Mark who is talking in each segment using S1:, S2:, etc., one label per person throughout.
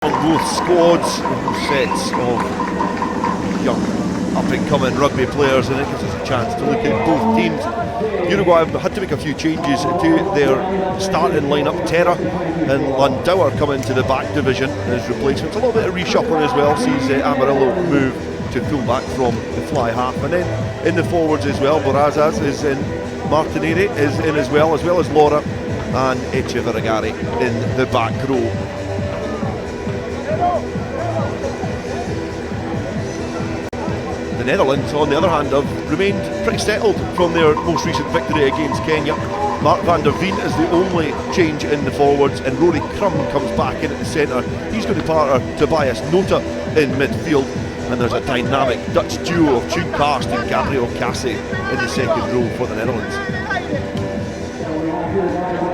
S1: Both squads, both sets of young up-and-coming rugby players, and it gives us a chance to look at both teams. Uruguay have had to make a few changes to their starting lineup. Terra and Landauer come into the back division as replacements. A little bit of reshuffling as well, sees Amarillo move to full-back from the fly half, and then in the forwards as well, Borazas is in, Martinelli is in as well as Laura and Echevergari in the back row. The Netherlands, on the other hand, have remained pretty settled from their most recent victory against Kenya. Mark van der Veen is the only change in the forwards, and Rory Crum comes back in at the centre. He's going to partner Tobias Nota in midfield, and there's a dynamic Dutch duo of Tuut Karst and Gabriel Casse in the second row for the Netherlands.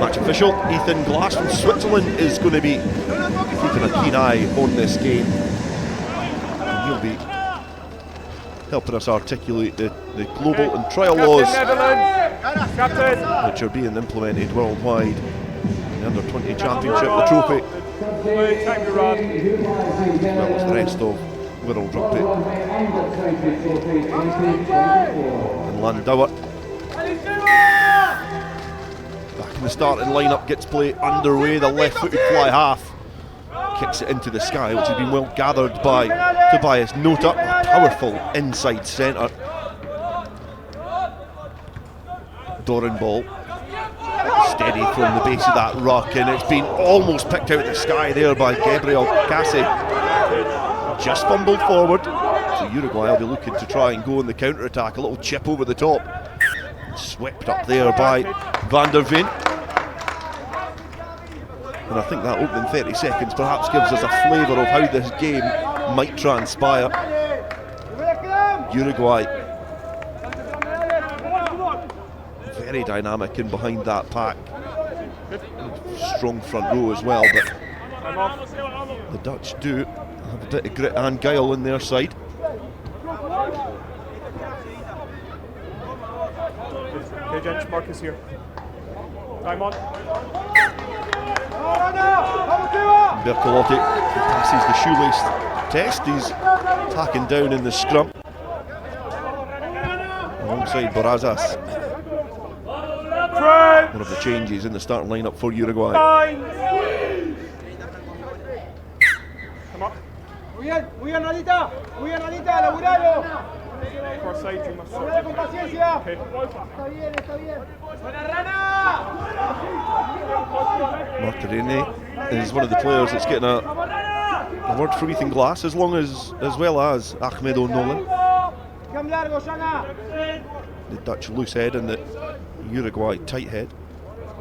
S1: Match official Ethan Glass from Switzerland is going to be keeping a keen eye on this game, and he'll be helping us articulate the global and trial laws which are being implemented worldwide in the Under-20 Championship, the trophy, as well as the rest of world rugby. And Landauer, back in the starting lineup, gets play underway. The left-footed fly half kicks it into the sky, which has been well gathered by Tobias Nota. A powerful inside centre. Doran ball, steady from the base of that ruck, and it's been almost picked out of the sky there by Gabriel Casse. Just fumbled forward, so Uruguay will be looking to try and go on the counter-attack. A little chip over the top, swept up there by van der Veen. And I think that opening 30 seconds perhaps gives us a flavour of how this game might transpire. Uruguay very dynamic in behind that pack. Strong front row as well, but the Dutch do have a bit of grit and guile in their side.
S2: Okay, Jench, Marcus here. Time on.
S1: Bertolotti passes the shoelace test. He's tacking down in the scrum alongside Borazas. One of the changes in the starting lineup for Uruguay.
S2: Come on. Muy bien, Nadita, laburalo. Cross side, you must start. Okay.
S1: Martinelli is one of the players that's getting a word from Ethan Glass, as well as Ahmed O'Nolan. The Dutch loose head and the Uruguay tight head.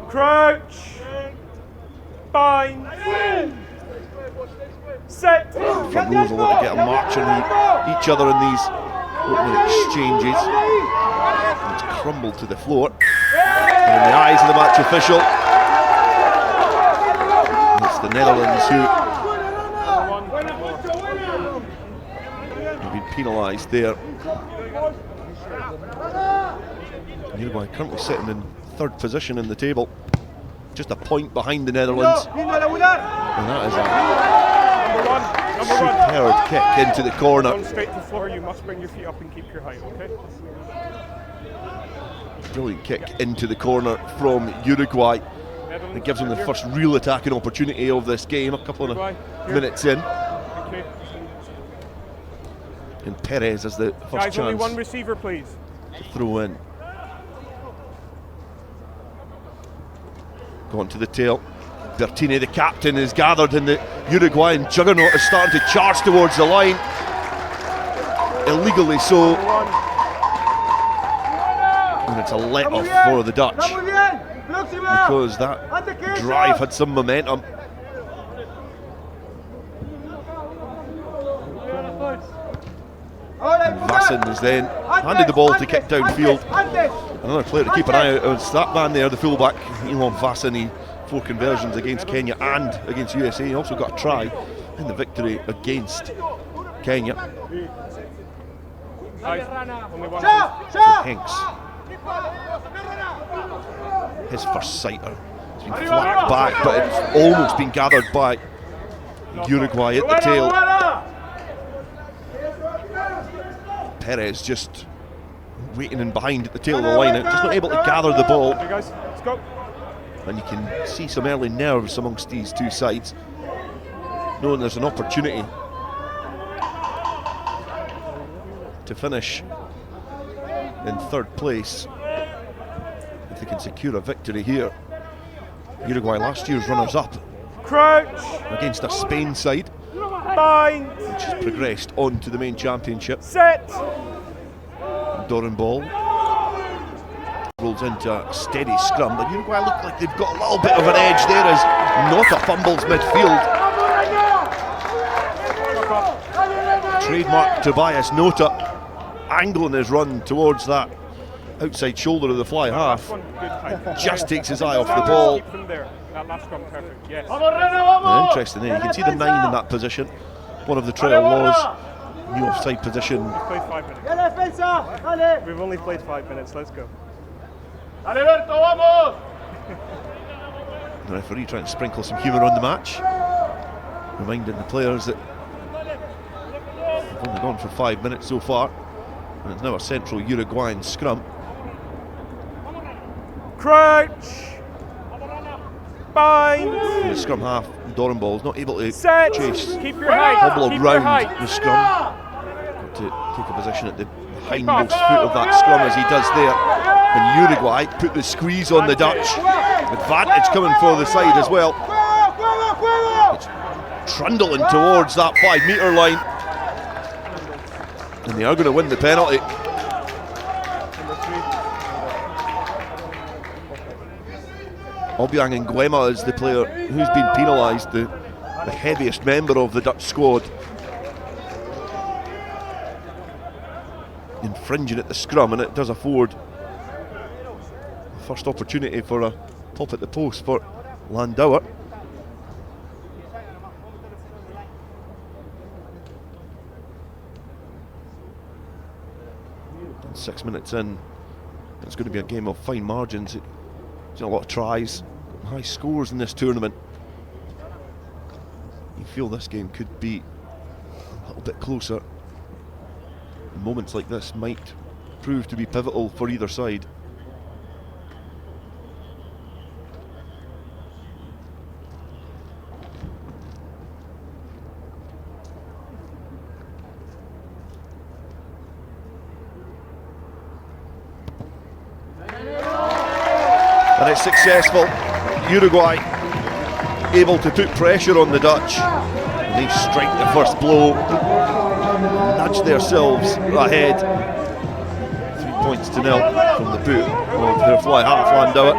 S2: Crouch. Bind. Set.
S1: Front rows will want to get a march on each other in these opening exchanges. It's crumbled to the floor. And in the eyes of the match official, it's the Netherlands who have been penalised there. Uruguay currently sitting in third position in the table, just a point behind the Netherlands. And that is a superb kick into the corner.
S2: Run straight to the floor, you must bring your feet up and keep your height, okay?
S1: Brilliant kick into the corner from Uruguay. It gives them the first real attacking opportunity of this game, a couple of minutes in. And Perez has the first
S2: chance. Only one
S1: receiver,
S2: please.
S1: To throw in. Gone to the tail. Bertini, the captain, is gathered, and the Uruguayan juggernaut is starting to charge towards the line. Illegally so. And it's a let-off for the Dutch, because that drive had some momentum. And Vasson is then handed the ball to kick downfield. Another player to keep an eye out on, that man there, the fullback, Elon Vasson. He 4 conversions against Kenya and against USA. He also got a try in the victory against Kenya. So Hinks, his first sighter, has been flapped back, but it's almost been gathered by Uruguay at the tail. Perez just waiting in behind at the tail of the line, just not able to gather the ball.
S2: Okay, guys, let's go.
S1: And you can see some early nerves amongst these two sides, knowing there's an opportunity to finish in third place if they can secure a victory here. Uruguay, last year's runners-up,
S2: Crouch.
S1: against a Spain side
S2: Bind.
S1: which has progressed on to the main championship.
S2: Set.
S1: Doran ball rolls into a steady scrum, but Uruguay look like they've got a little bit of an edge there as Nota fumbles midfield. Trademark Tobias Nota angling his run towards that outside shoulder of the fly half. Just takes his eye off the ball.
S2: Keep them there. That last scrum, perfect. Yes.
S1: And interesting there, you can see the 9 in that position. One of the trail laws, new offside position.
S2: We've played 5 minutes. We've only played 5 minutes. Let's go.
S1: The referee trying to sprinkle some humour on the match, reminding the players that they've only gone for 5 minutes so far, and it's now a central Uruguayan scrum.
S2: Crouch. Bind.
S1: And the scrum half, Doran Ball's not able to
S2: Set.
S1: chase,
S2: Keep your height.
S1: hobble
S2: Keep your
S1: around
S2: height.
S1: the scrum. Got to take a position at the hindmost foot of that scrum as he does there. And Uruguay put the squeeze on the Dutch. Advantage coming for the side as well. It's trundling towards that 5 metre line. And they are going to win the penalty. Obiang Nguema is the player who's been penalised, the heaviest member of the Dutch squad. Infringing at the scrum, and it does afford the first opportunity for a pop at the post for Landauer. And 6 minutes in, it's going to be a game of fine margins. There's a lot of tries, high scores in this tournament. You feel this game could be a little bit closer. Moments like this might prove to be pivotal for either side. And it's successful. Uruguay able to put pressure on the Dutch. And they strike the first blow, nudge themselves ahead. 3 points to nil from the boot of their fly half, Landauer.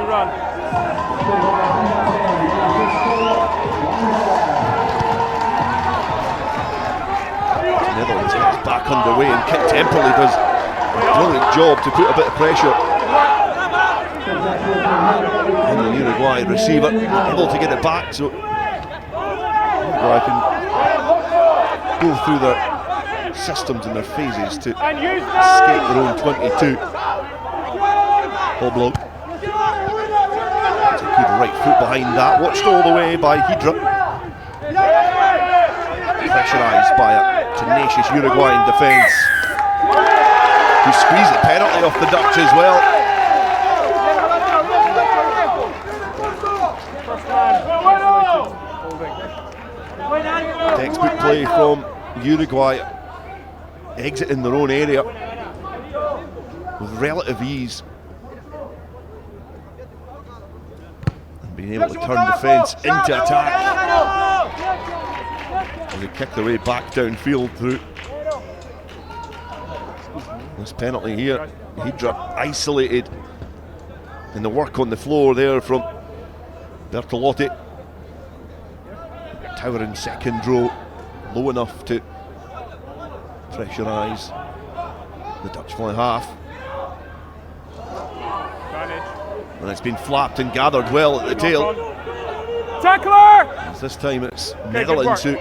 S1: Netherlands gets back underway, and Kit Temperley does a brilliant job to put a bit of pressure on the Uruguay receiver, able to get it back, so Uruguay can go through their systems and their phases to escape their own 22. Hoblo. It's a good right foot behind that, watched all the way by Hydra. Pressurised by a tenacious Uruguayan defence, who squeezed the penalty off the Dutch as well. Textbook play from Uruguay, exiting their own area with relative ease and being able to turn defence into attack as they kick their way back downfield through this penalty here. Hydra isolated in the work on the floor there from Bertolotti. Towering second row, low enough to pressurise the Dutch fly half. And it's been flapped and gathered well at the tail.
S2: Tackler!
S1: As this time it's Netherlands who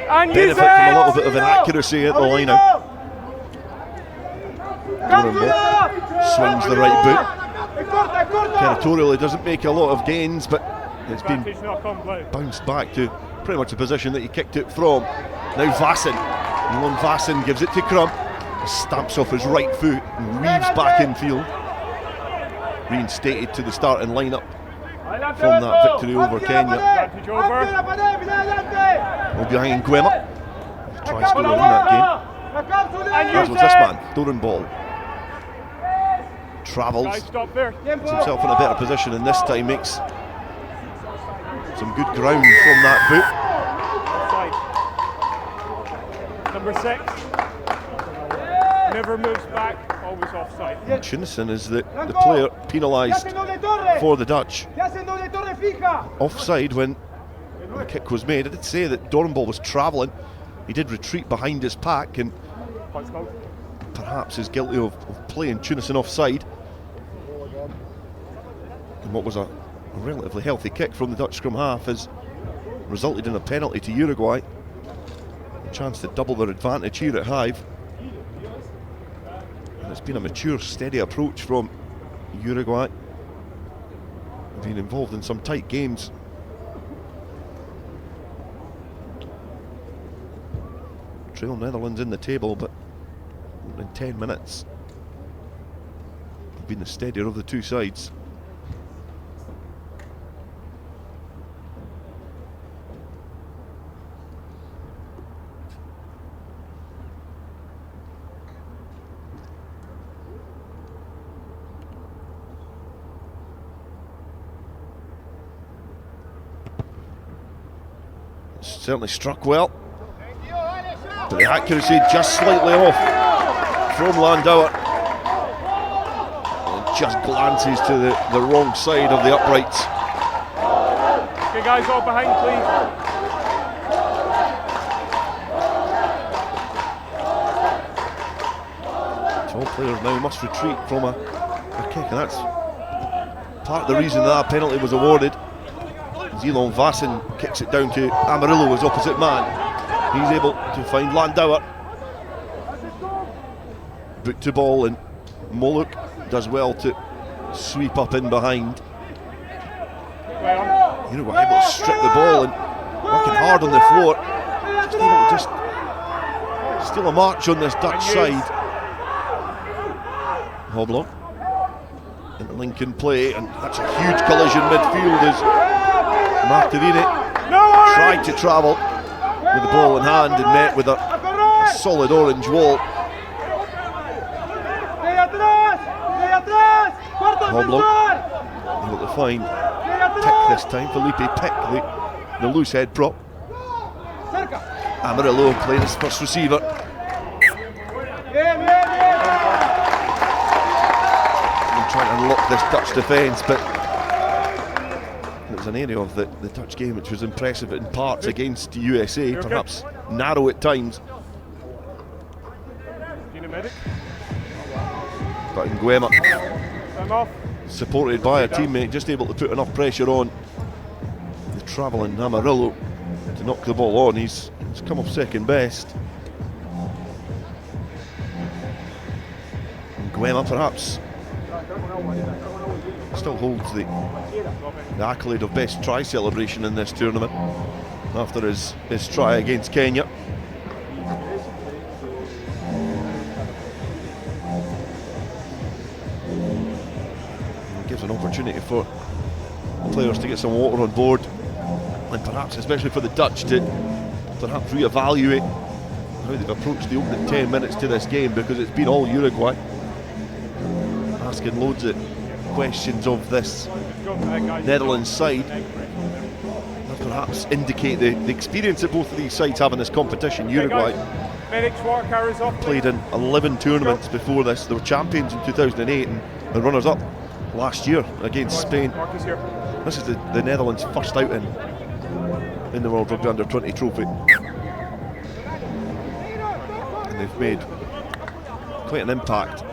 S2: And
S1: benefit from a little bit of inaccuracy at the line out. Swings the right boot. Territorially doesn't make a lot of gains, but it's been bounced back to pretty much the position that he kicked it from. Now Vasson, Vassen gives it to Crump, stamps off his right foot and weaves back in field. Reinstated to the starting lineup from that victory over Kenya. We'll be hanging Nguema. Try scorer in that game. As was this man, Doran Ball. Travels, puts himself in a better position, and this time makes some good ground from that boot.
S2: Number 6 never moves back, always offside.
S1: Chinison is the player penalised for the Dutch. Offside when the kick was made. I did say that Dorenball was travelling. He did retreat behind his pack and perhaps is guilty of playing Chinison offside. And what was a relatively healthy kick from the Dutch scrum half has resulted in a penalty to Uruguay. A chance to double their advantage here at Hive. And it's been a mature, steady approach from Uruguay. Been involved in some tight games. Trail Netherlands in the table, but in 10 minutes been the steadier of the two sides. Certainly struck well, but the accuracy just slightly off from Landauer. And just glances to the wrong side of the uprights.
S2: Okay guys, all behind please.
S1: 12 players now must retreat from a kick, and that's part of the reason that penalty was awarded. Zilon Vassen kicks it down to Amarillo, his opposite man. He's able to find Landauer. Boot to ball, and Moluk does well to sweep up in behind. Uruguay able to strip the ball and working hard on the floor. Just able to just steal a march on this Dutch side. Hoblong in the Lincoln play, and that's a huge collision midfield as Martirini tried to travel with the ball in hand and met with a solid orange wall. Hoblong able to find Pick this time. Felipe Pick, the loose head prop. Amarillo playing his first receiver. And trying to unlock this Dutch defence, but it was an area of the Dutch game which was impressive in parts against the USA, perhaps narrow at times. But Nguema, supported by a teammate, just able to put enough pressure on the travelling Amarillo to knock the ball on. He's come off second best. Nguema perhaps still holds the accolade of best try celebration in this tournament after his try against Kenya. It gives an opportunity for players to get some water on board, and perhaps especially for the Dutch to perhaps re-evaluate how they've approached the opening 10 minutes to this game, because it's been all Uruguay, asking loads of questions of this Netherlands side, and perhaps indicate the experience that both of these sides have in this competition. Uruguay played in 11 tournaments before this. They were champions in 2008 and the runners-up last year against Spain. This is the Netherlands' first outing in the World Rugby Under-20 trophy, and they've made quite an impact.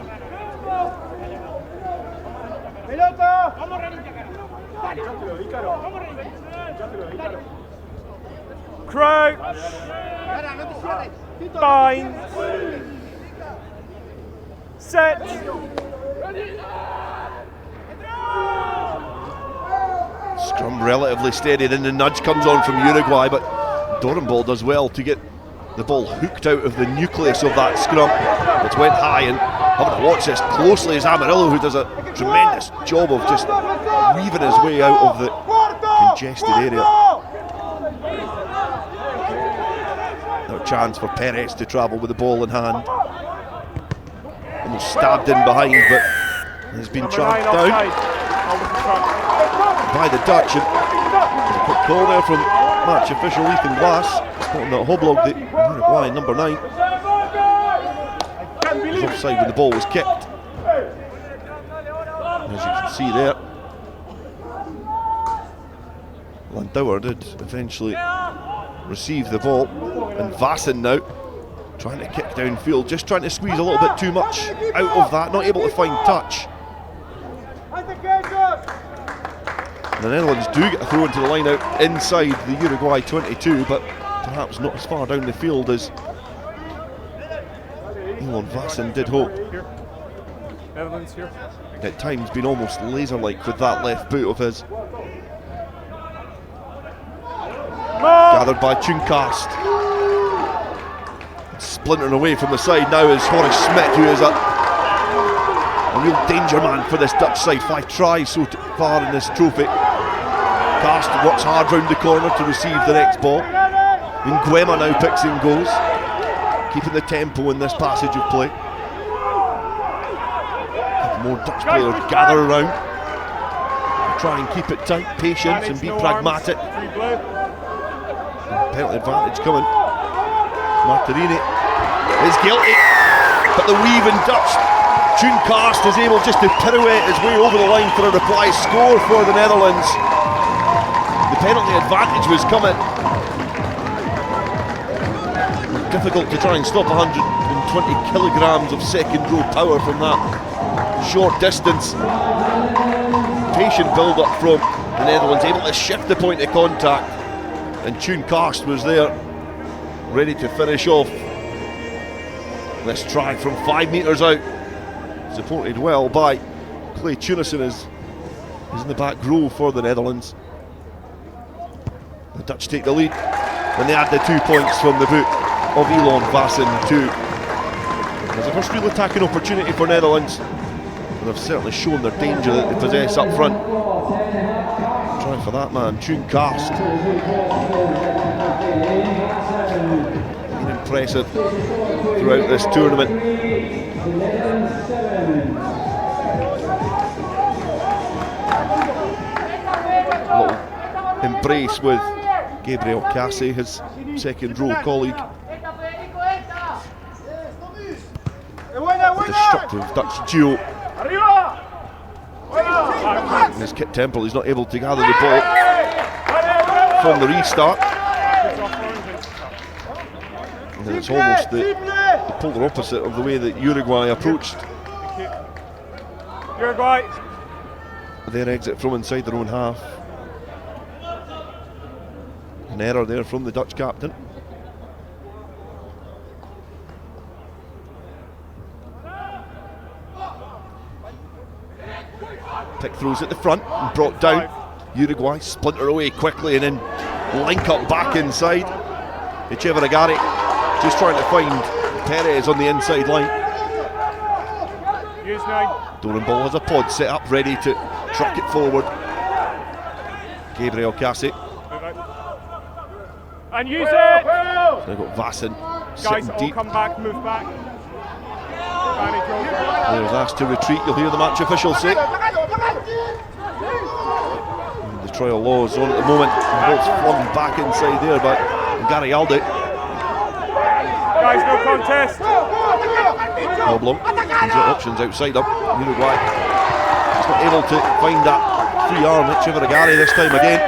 S2: Crouch, bind, set.
S1: Scrum relatively steady, then the nudge comes on from Uruguay, but Dorenball does well to get the ball hooked out of the nucleus of that scrum. It went high, and having to watch this closely is Amarillo, who does a tremendous job of just weaving his way out of the congested area. No chance for Perez to travel with the ball in hand. Almost stabbed in behind, but has been charged down by the Dutch. And there's a quick call there from match official Ethan Glass, spotting that Hoblog, the Uruguay number 9, was offside when the ball was kicked. As you can see there, Landauer did eventually receive the ball, and Vassen now trying to kick downfield, just trying to squeeze a little bit too much out of that, not able to find touch. The Netherlands do get a throw into the line out inside the Uruguay 22, but perhaps not as far down the field as Elon Vassen did hope.
S2: Netherlands here.
S1: At times been almost laser-like with that left boot of his. Gathered by Tjunkast. Splintering away from the side now is Horace Smit, who is a real danger man for this Dutch side. 5 tries so far in this trophy. Cast works hard round the corner to receive the next ball. Nguema now picks and goes, keeping the tempo in this passage of play. More Dutch players gather around, try and keep it tight, patience, and be pragmatic. Penalty advantage coming. Martirini is guilty, but the weaving Dutch Tjunkast is able just to pirouette his way over the line for a reply score for the Netherlands. The penalty advantage was coming. Difficult to try and stop 120 kilograms of second row power from that short distance. Patient build up from the Netherlands, able to shift the point of contact, and Tjunkast was there ready to finish off this try from 5 metres out, supported well by Clay Tunison, is in the back row for the Netherlands. The Dutch take the lead when they add the 2 points from the boot of Elon Vassen too. There's a first real attacking opportunity for Netherlands, and they've certainly shown their danger that they possess up front. Try for that man, Tjunkast. Been impressive throughout this tournament. A little embrace with Gabriel Cassie, his second row colleague. A destructive Dutch duo. In his Kit Temple, he's not able to gather the ball from the restart. And it's almost the polar opposite of the way that Uruguay approached their exit from inside their own half. An error there from the Dutch captain. Pick throws at the front and brought down. Uruguay splinter away quickly and then link up back inside. Echeveragari just trying to find Perez on the inside line. Dorenball has a pod set up ready to track it forward. Gabriel Cassie.
S2: And use it!
S1: They've got Vassen
S2: Guys,
S1: sitting deep.
S2: come back, move back.
S1: Players asked to retreat, you'll hear the match official say. The trial law is on at the moment. The ball's flung back inside there by Gary Aldi.
S2: Guys, no contest.
S1: Problem. He's got options outside up. Uruguay just not able to find that free arm. Echeveragari this time again.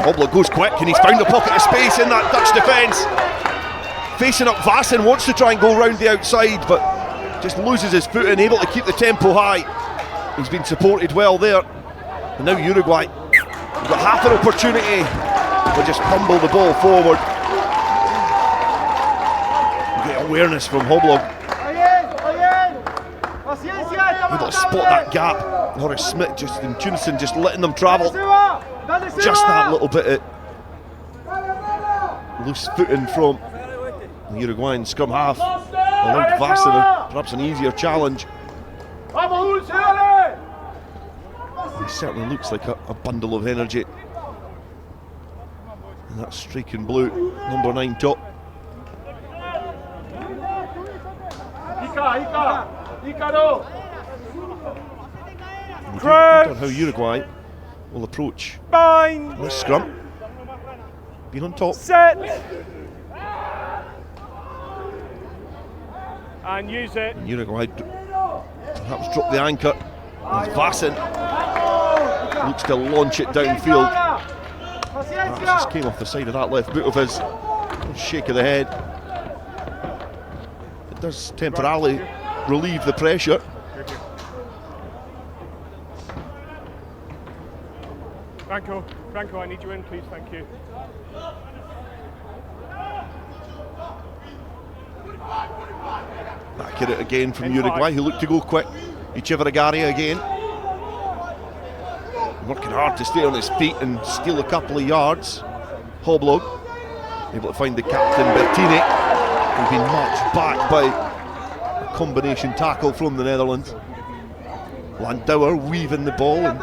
S1: Hoblo goes quick and he's found a pocket of space in that Dutch defence. Facing up Vassen, wants to try and go round the outside, but just loses his foot and able to keep the tempo high. He's been supported well there. And now Uruguay have got half an opportunity, but just fumble the ball forward. Great awareness from Hoblog. Able to spot that gap. Horace Smit just and Tunison just letting them travel. Just that little bit of loose footing from the Uruguayan scrum half allowed Vassar perhaps an easier challenge. He certainly looks like a bundle of energy. And that striking blue, number 9 top. We wonder how Uruguay will approach this scrum. Been on top.
S2: Set. And use it.
S1: And Uruguay perhaps drop the anchor as Vassen looks to launch it downfield. That just came off the side of that left boot of his. Shake of the head. It does temporarily relieve the pressure.
S2: Franco, I need you in, please, thank you.
S1: Back at it again from Uruguay, who look to go quick. Echeverri again. Working hard to stay on his feet and steal a couple of yards. Hoblog able to find the captain, Bertini, who's been marched back by a combination tackle from the Netherlands. Landauer weaving the ball and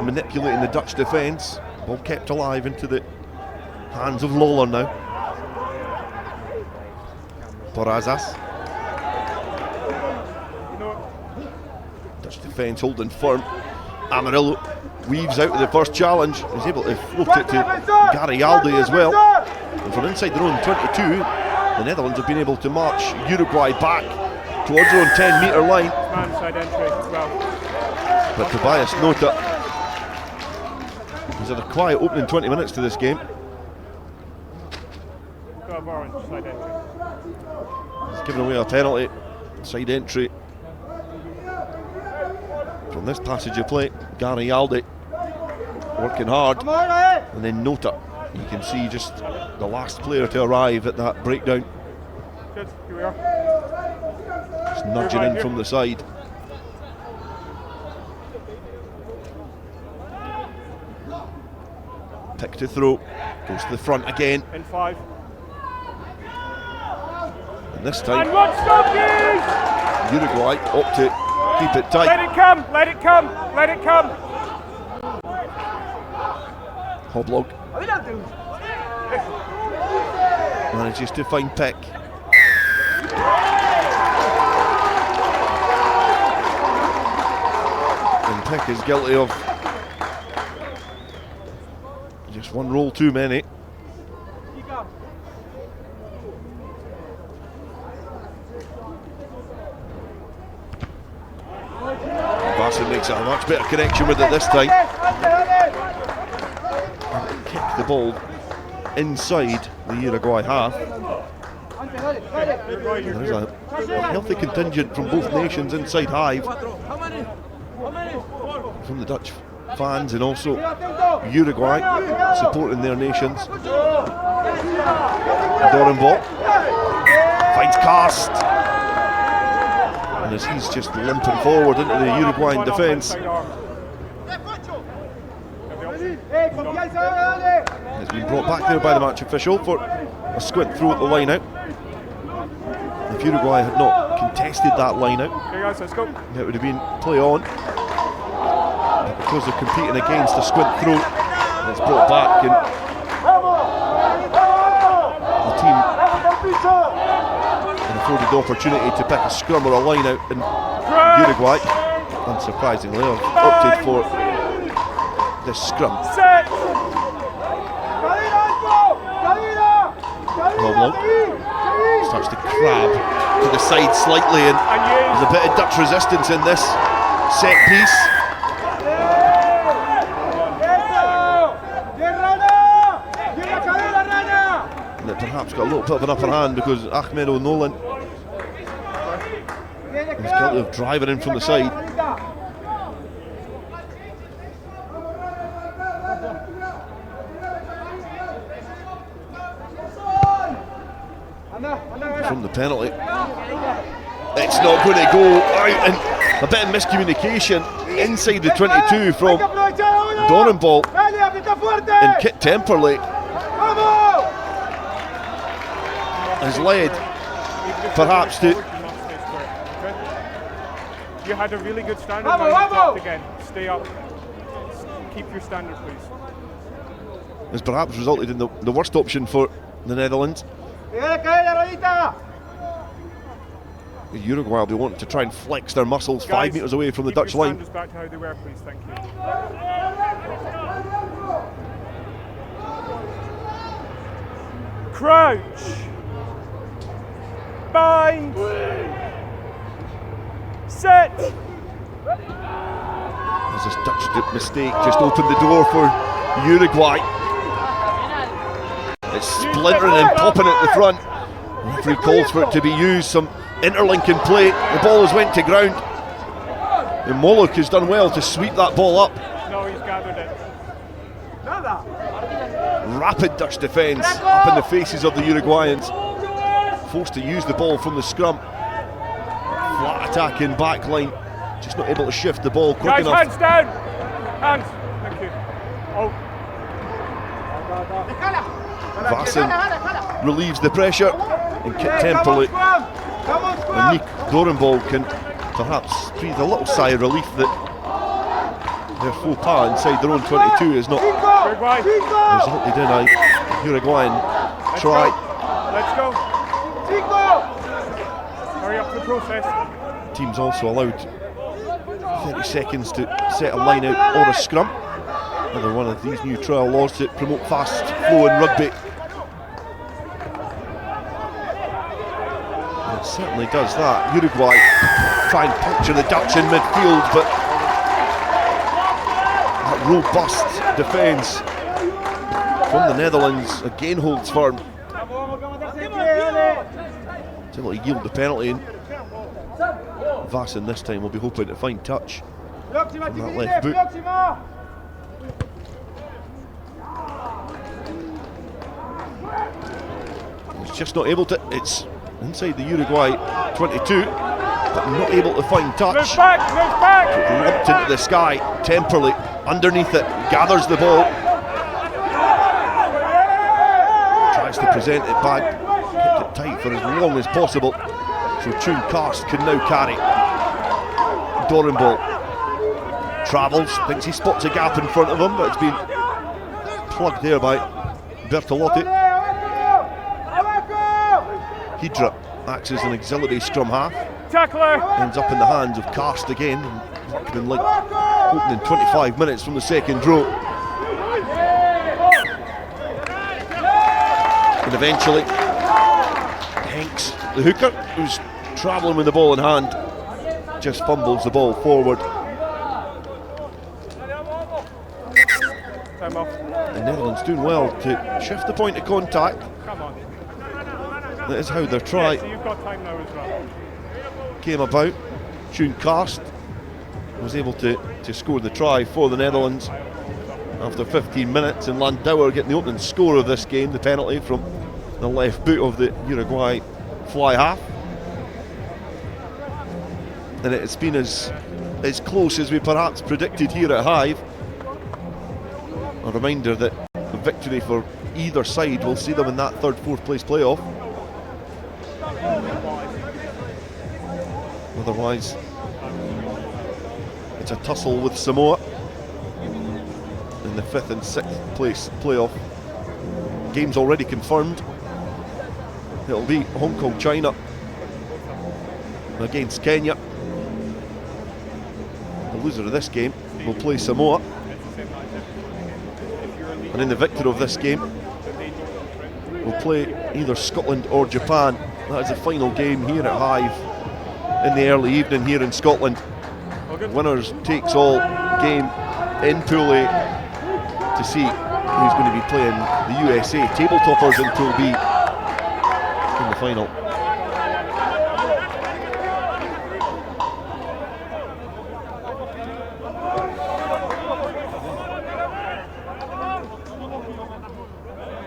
S1: manipulating the Dutch defence. Ball kept alive into the hands of Lawler now. Porazas. Dutch defence holding firm. Amarillo weaves out of the first challenge. He's able to float it to Gary Alde as well. And from inside their own 22, the Netherlands have been able to march Uruguay back towards their own 10-metre line. But Tobias Nota has had a quiet opening 20 minutes to this game. He's given away a penalty, side entry. From this passage of play, Gary Alde working hard, and then Nota. You can see just the last player to arrive at that breakdown.
S2: Good, here we are.
S1: Just nudging in from the side. Pick to throw, goes to the front again.
S2: In 5.
S1: And this time,
S2: And
S1: Uruguay opt to keep it tight.
S2: let it come, let it come, let it come.
S1: Hoblog manages to find Peck. And Peck is guilty of just one roll too many. Vassar makes a much better connection with it this time. Kick the ball inside the Uruguay half. There's a healthy contingent from both nations inside Hive. From the Dutch fans and also Uruguay supporting their nations. Dorenbol finds Cast. And as he's just limping forward into the Uruguayan defence. It's been brought back there by the match official for a squint through at the line out. If Uruguay had not contested that line out, it would have been play on. But because they're competing against a squint through, it's brought back, and the team afforded the opportunity to pick a scrum or a line out, and Uruguay, unsurprisingly, have opted for this scrum. Hoblog starts to crab to the side slightly, and there's a bit of Dutch resistance in this set piece. And it perhaps got a little bit of an upper hand because Ahmed O'Nolan is guilty of driving in from the side. From the penalty, it's not going to go out, and a bit of miscommunication inside the 22 from Dorenbol and Kit Temperley. has led perhaps to...
S2: You had a really good standard, now you've dropped again. Stay up. Keep your standard, please.
S1: Has perhaps resulted in the worst option for the Netherlands. Uruguay will be wanting to try and flex their muscles.
S2: Guys,
S1: 5 metres away from the
S2: keep
S1: Dutch
S2: your
S1: line.
S2: standards back to how they were, please. Thank you. Crouch. Bind. Set.
S1: As this Dutch mistake just opened the door for Uruguay. It's splintering and popping at the front. The referee calls for it to be used. Some interlinking play. The ball has went to ground. And Moloch has done well to sweep that ball up.
S2: No, he's gathered it.
S1: Rapid Dutch defence up in the faces of the Uruguayans. Forced to use the ball from the scrum. Flat attacking back line. Just not able to shift the ball quick enough.
S2: Hands down! Hands! Thank you. Oh.
S1: Vassen relieves the pressure and Kit Temperley and Nick Dorenbol can perhaps breathe a little sigh of relief that their faux pas inside their own 22 is not resulted in a Uruguayan try.
S2: Let's go. Hurry up the process.
S1: Team's also allowed 30 seconds to set a line out or a scrum. Another one of these new trial laws to promote fast flow in rugby. And it certainly does that. Uruguay try and puncture the Dutch in midfield, but that robust defence from the Netherlands again holds firm. It's able to yield the penalty, and Vassen this time will be hoping to find touch from that left boot. He's just not able to. It's inside the Uruguay 22, but not able to find touch.
S2: Move back, move back!
S1: Lumped into the sky. Temperley underneath it, gathers the ball, tries to present it back, kept it tight for as long as possible, so Tune Karst can now carry. Dorenbol travels, thinks he spots a gap in front of him, but it's been plugged there by Bertolotti. Hydra acts as an auxiliary scrum half.
S2: Tackler!
S1: Ends up in the hands of Karst again. Workman like opening 25 minutes from the second row. And eventually, Hanks, the hooker, who's travelling with the ball in hand, just fumbles the ball forward.
S2: Time off.
S1: The Netherlands doing well to shift the point of contact.
S2: Come on.
S1: That is how their try
S2: So you've got time now as well.
S1: came about. Tune Karst was able to score the try for the Netherlands after 15 minutes, and Landauer getting the opening score of this game, the penalty from the left boot of the Uruguay fly half. And it's been as close as we perhaps predicted here at Hive. A reminder that a victory for either side will see them in that third, fourth place playoff. Otherwise, it's a tussle with Samoa in the 5th and 6th place playoff. Game's already confirmed. It'll be Hong Kong, China against Kenya. The loser of this game will play Samoa. And in the victor of this game will play either Scotland or Japan. That is the final game here at Hive in the early evening here in Scotland. Winners takes all game in Pool A to see who's going to be playing the USA table toppers in Pool B in the final.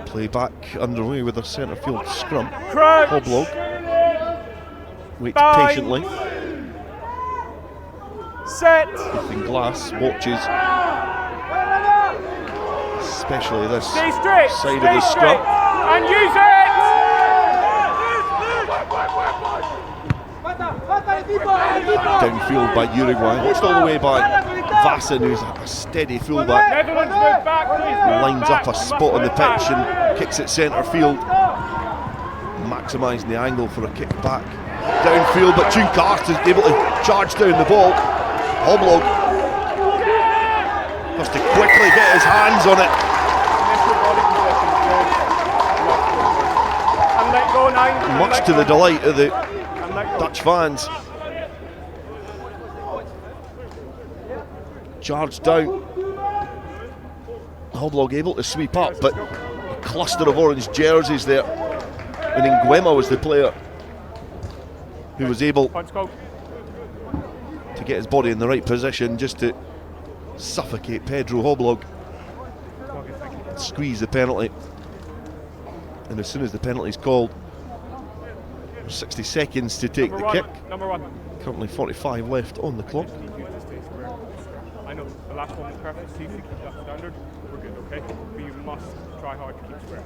S1: Play back underway with a centre field scrum. Hoblog waits patiently.
S2: Set.
S1: Ethan Glass watches, especially this
S2: Stay straight.
S1: side
S2: Stay
S1: of the scrum.
S2: straight. And use it.
S1: downfield by Uruguay. Watched all the way by Vasson, who's a steady fullback.
S2: Netherlands, move back, please.
S1: Lines up a spot on the pitch and kicks it centre field, maximising the angle for a kick back downfield, but Tunkart is able to charge down the ball. Hoblog has to quickly get his hands on it. Much to the delight of the Dutch fans. Charged down. Hoblog able to sweep up, but a cluster of orange jerseys there. And Nguema was the player who was able to get his body in the right position just to suffocate Pedro Hoblog. Squeeze the penalty. And as soon as the penalty is called, 60 seconds to take the kick. Currently 45 left on the clock.
S2: I know the last one was perfect. See if you keep that standard. We're good, okay? But you must try hard to keep square.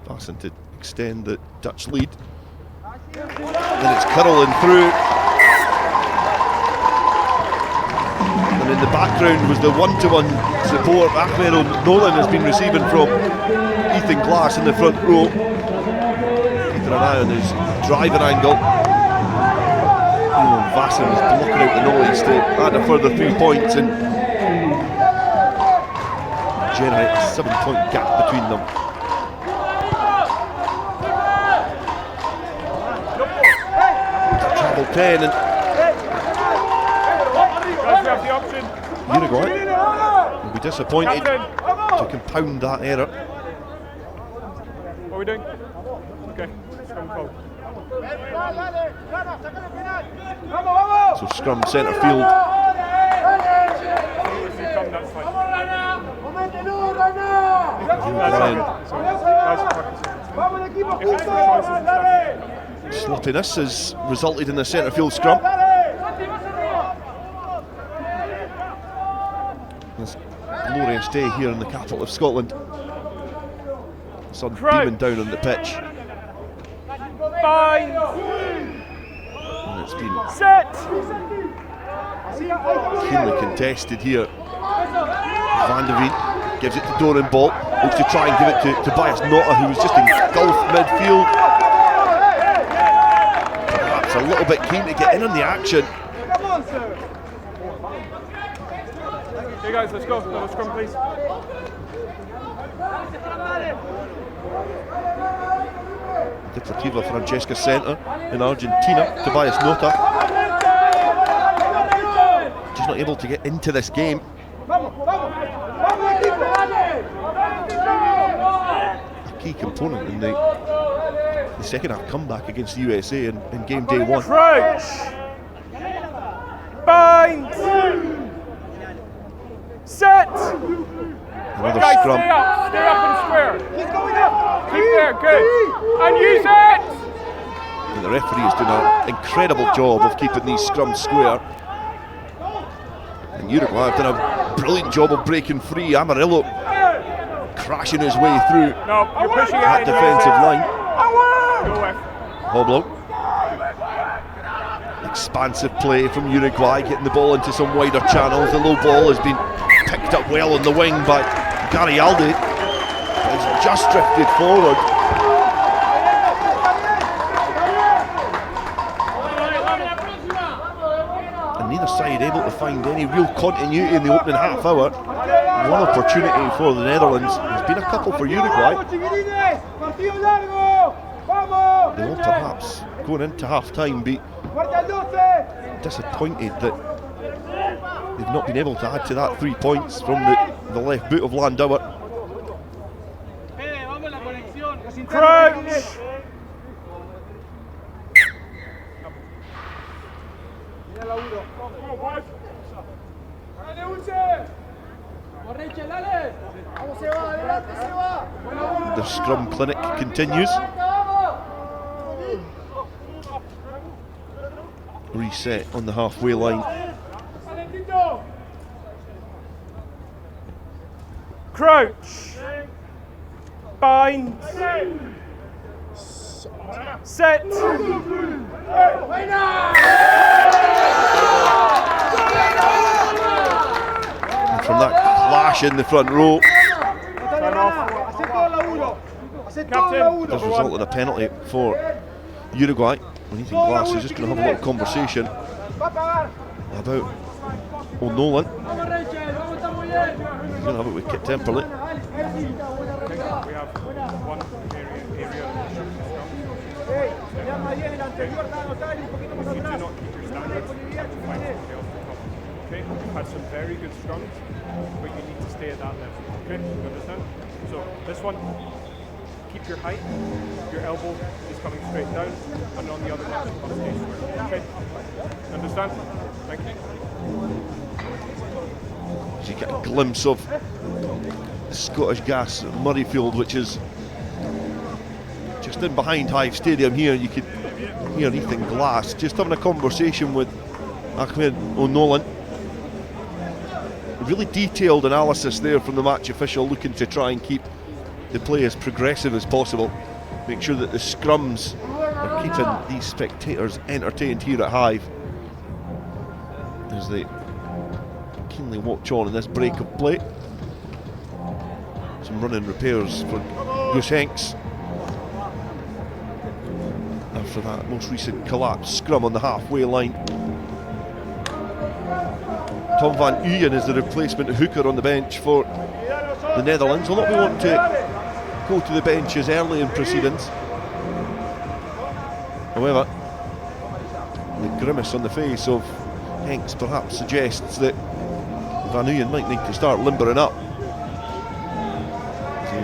S1: Passing to extend the Dutch lead. And it's curling through. And in the background was the one-to-one support Ahmed Nolan has been receiving from Ethan Glass in the front row. Keeping an eye on his driving angle. Vasson was blocking out the noise to add a further 3 points and generate a 7-point gap between them. Travel 10 and Uruguay will be disappointed to compound that error.
S2: What are we doing? Okay, scrum call.
S1: So scrum centre field. Sloppiness has resulted in the centre field scrum. This glorious day here in the capital of Scotland. Sun beaming down on the pitch.
S2: Fine.
S1: And it's been
S2: Set.
S1: keenly contested here. Van de Veen gives it to Doran Bolt. Looks to try and give it to Tobias Notta, who was just engulfed midfield. Perhaps a little bit keen to get in on the action.
S2: Hey guys, let's go. Little scrum, please.
S1: Deportiva Francesca Centre in Argentina. Tobias Notta just not able to get into this game. A key component in the second half comeback against the USA in game day one.
S2: Crouch. Bind. Set.
S1: Another
S2: Guys,
S1: scrum.
S2: stay up and square. Keep there, good. And use it.
S1: And the referee is doing an incredible job of keeping these scrums square. And Uruguay have done a brilliant job of breaking free. Amarillo crashing his way through that defensive line. Hoblog. Expansive play from Uruguay, getting the ball into some wider channels. The low ball has been picked up well on the wing by Gary Aldi. It's just drifted forward. And neither side able to find any real continuity in the opening half hour. One opportunity for the Netherlands. There's been a couple for Uruguay. They will perhaps, going into half time, be disappointed that they've not been able to add to that 3 points from the left boot of Landauer.
S2: Crouch.
S1: The scrum clinic continues. Reset on the halfway line.
S2: Crouch. Bind. Set.
S1: And from that clash in the front row,
S2: Time off. Captain.
S1: does result in a penalty for Uruguay. And Ethan Glass is just going to have a little conversation about O'Nolan. He's going to have it with Kit Temperley.
S2: We have one area if you do not keep your standards, you have to find somebody else to cover. Okay? You've had some very good scrums, but you need to stay at that level. Okay? You understand? So this one, keep your height, your elbow is coming straight down, and on the other one, you must stay square. Okay? Understand? Thank you.
S1: So you get a glimpse of the Scottish Gas Murrayfield, which is just in behind Hive Stadium here. You could hear Ethan Glass just having a conversation with Ahmed O'Nolan. Really detailed analysis there from the match official, looking to try and keep the play as progressive as possible. Make sure that the scrums are keeping these spectators entertained here at Hive as they keenly watch on in this break of play. Some running repairs for Goose Hanks after that most recent collapse scrum on the halfway line. Tom van Uyen is the replacement hooker on the bench for the Netherlands. Will not be wanting to go to the bench as early in proceedings. However, the grimace on the face of Hanks perhaps suggests that Van Uyen might need to start limbering up as he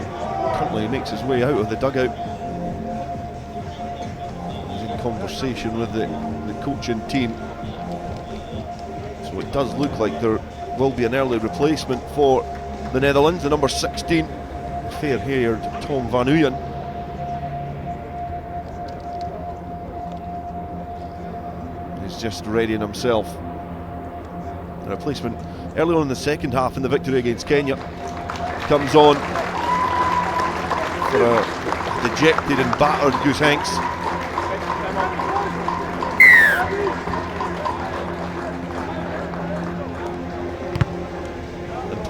S1: currently makes his way out of the dugout. He's in conversation with the coaching team. So it does look like there will be an early replacement for the Netherlands, the number 16, fair-haired Tom van Uyen. He's just readying himself. The replacement early on in the second half in the victory against Kenya comes on for a dejected and battered Goose Hanks.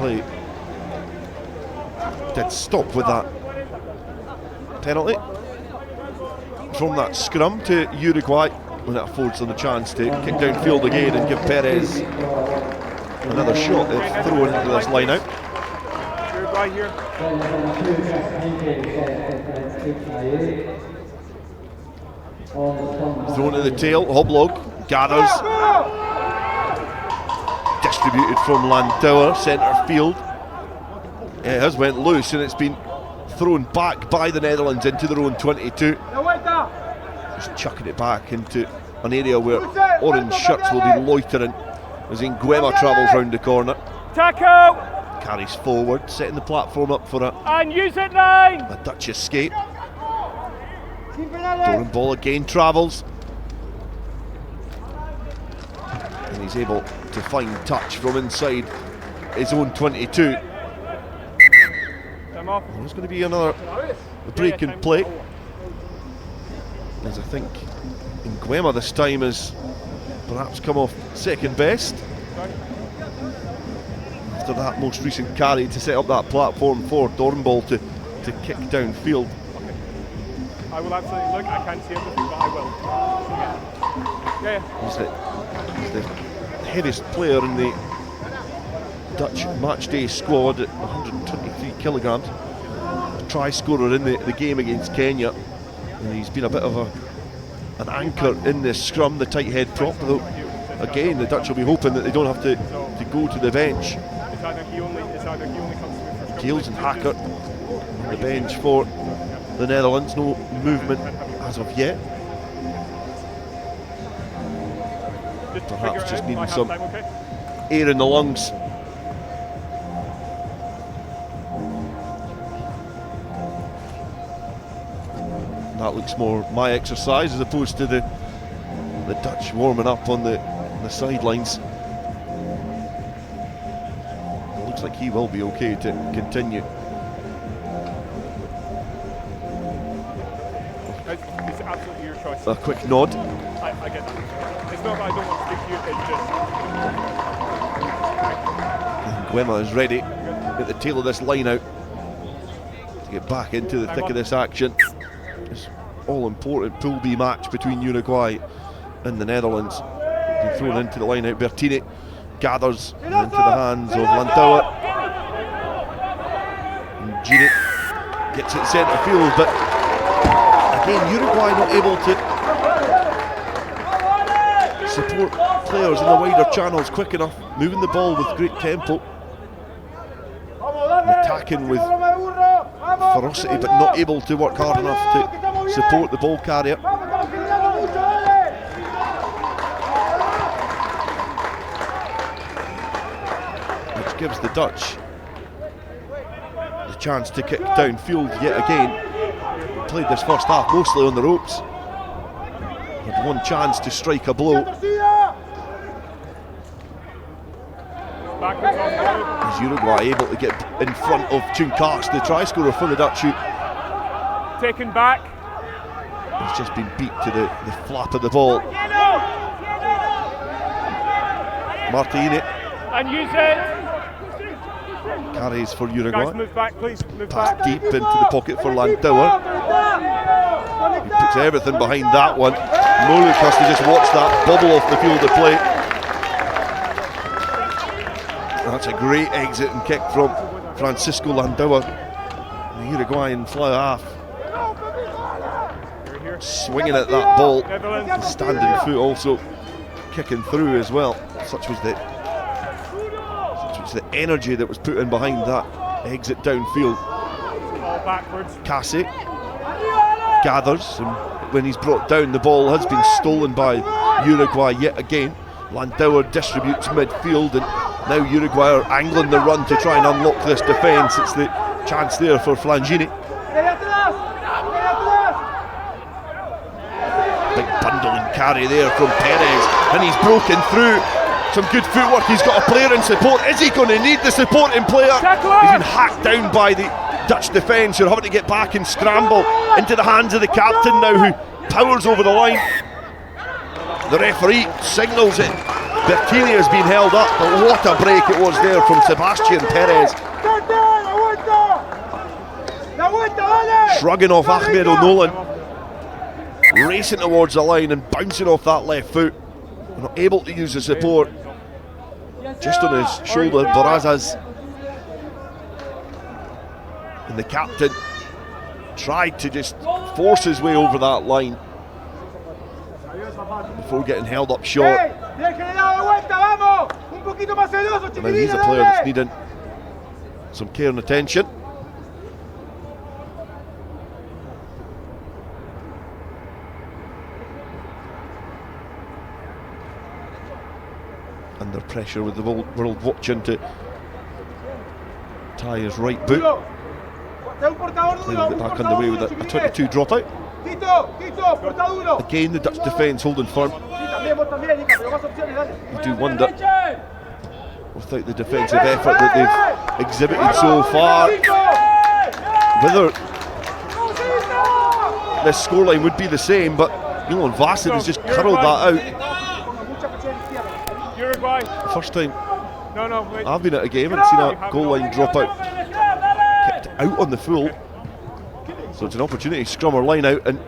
S1: Play did stop with that penalty from that scrum to Uruguay, and that affords them the chance to kick downfield again and give Perez another shot if thrown into this line out.
S2: Uruguay here.
S1: Thrown to the tail, Hoblog gathers. Distributed from Landauer, centre field. It has went loose and it's been thrown back by the Netherlands into their own 22. Just chucking it back into an area where orange shirts will be loitering as Nguema travels round the corner.
S2: Tackle!
S1: Carries forward, setting the platform up for
S2: And use it line!
S1: a Dutch escape. Doran ball again travels. And he's able to find touch from inside his own 22. There's going to be another break in play, as I think Nguema this time has perhaps come off second best after that most recent carry to set up that platform for Dornball to kick downfield.
S2: I will absolutely look. I can't see everything, but I will. Yeah.
S1: He's the heaviest player in the Dutch matchday squad at 123 kilograms. A try scorer in the game against Kenya, and he's been a bit of an anchor in this scrum, the tight head prop, though again the Dutch will be hoping that they don't have to go to the bench. Gales and Hackert on the bench for the Netherlands, no movement as of yet. Perhaps just needing some air in the lungs. That looks more my exercise as opposed to the Dutch warming up on the sidelines. It looks looks like he will be okay to continue.
S2: It's absolutely your choice.
S1: A quick nod.
S2: I get that. It's not that I don't want to speak to you, it's just...
S1: Guema is ready at the tail of this line out to get back into the thick of this action. This all-important Pool B match between Uruguay and the Netherlands. Been thrown into the line out. Bertini gathers into the hands of Landauer. And Gini gets it centre field, but again Uruguay not able to support players in the wider channels quick enough, moving the ball with great tempo, attacking with ferocity, but not able to work hard enough to support the ball carrier. Which gives the Dutch the chance to kick downfield yet again. Played this first half mostly on the ropes. Had one chance to strike a blow. Is Uruguay able to get in front of Tjunkas, the try scorer for the Dutch, who
S2: taken back.
S1: He's just been beat to the flap of the ball. Martini.
S2: And use it.
S1: Carries for Uruguay.
S2: Guys, move back, please. Move
S1: Pass
S2: back.
S1: deep into the pocket for Landauer. He puts everything behind that one. Moluk has to just watch that bobble off the field of play. That's a great exit and kick from Francisco Landauer. The Uruguayan fly half swinging at that ball. The standing foot also kicking through as well. Such was the energy that was put in behind that exit downfield. Cassie gathers, and when he's brought down, the ball has been stolen by Uruguay yet again. Landauer distributes midfield, and now Uruguay are angling the run to try and unlock this defence. It's the chance there for Flangini. Big bundling carry there from Perez, and he's broken through. Some good footwork. He's got a player in support. Is he going to need the supporting player? He's been hacked down by the Dutch defence, who are having to get back and scramble into the hands of the captain now, who powers over the line. The referee signals it. Bertini has been held up, but what a break it was there from Sebastian Perez. Shrugging off Ahmed O'Nolan, racing towards the line and bouncing off that left foot. Not able to use the support. Just on his shoulder, Barazas. And the captain tried to just force his way over that line before getting held up short. Now he's a player that's needing some care and attention. Under pressure with the world watching to tie his right boot. Playing it back underway with a 22 dropout. Again, the Dutch defence holding firm. You do wonder, without the defensive effort that they've exhibited so far, whether this scoreline would be the same, but Milan Vasin has just curled that out.
S2: Uruguay.
S1: First time
S2: wait.
S1: I've been at a game and seen a goal line drop out. Kicked out on the full. So it's an opportunity, scrum or line out, and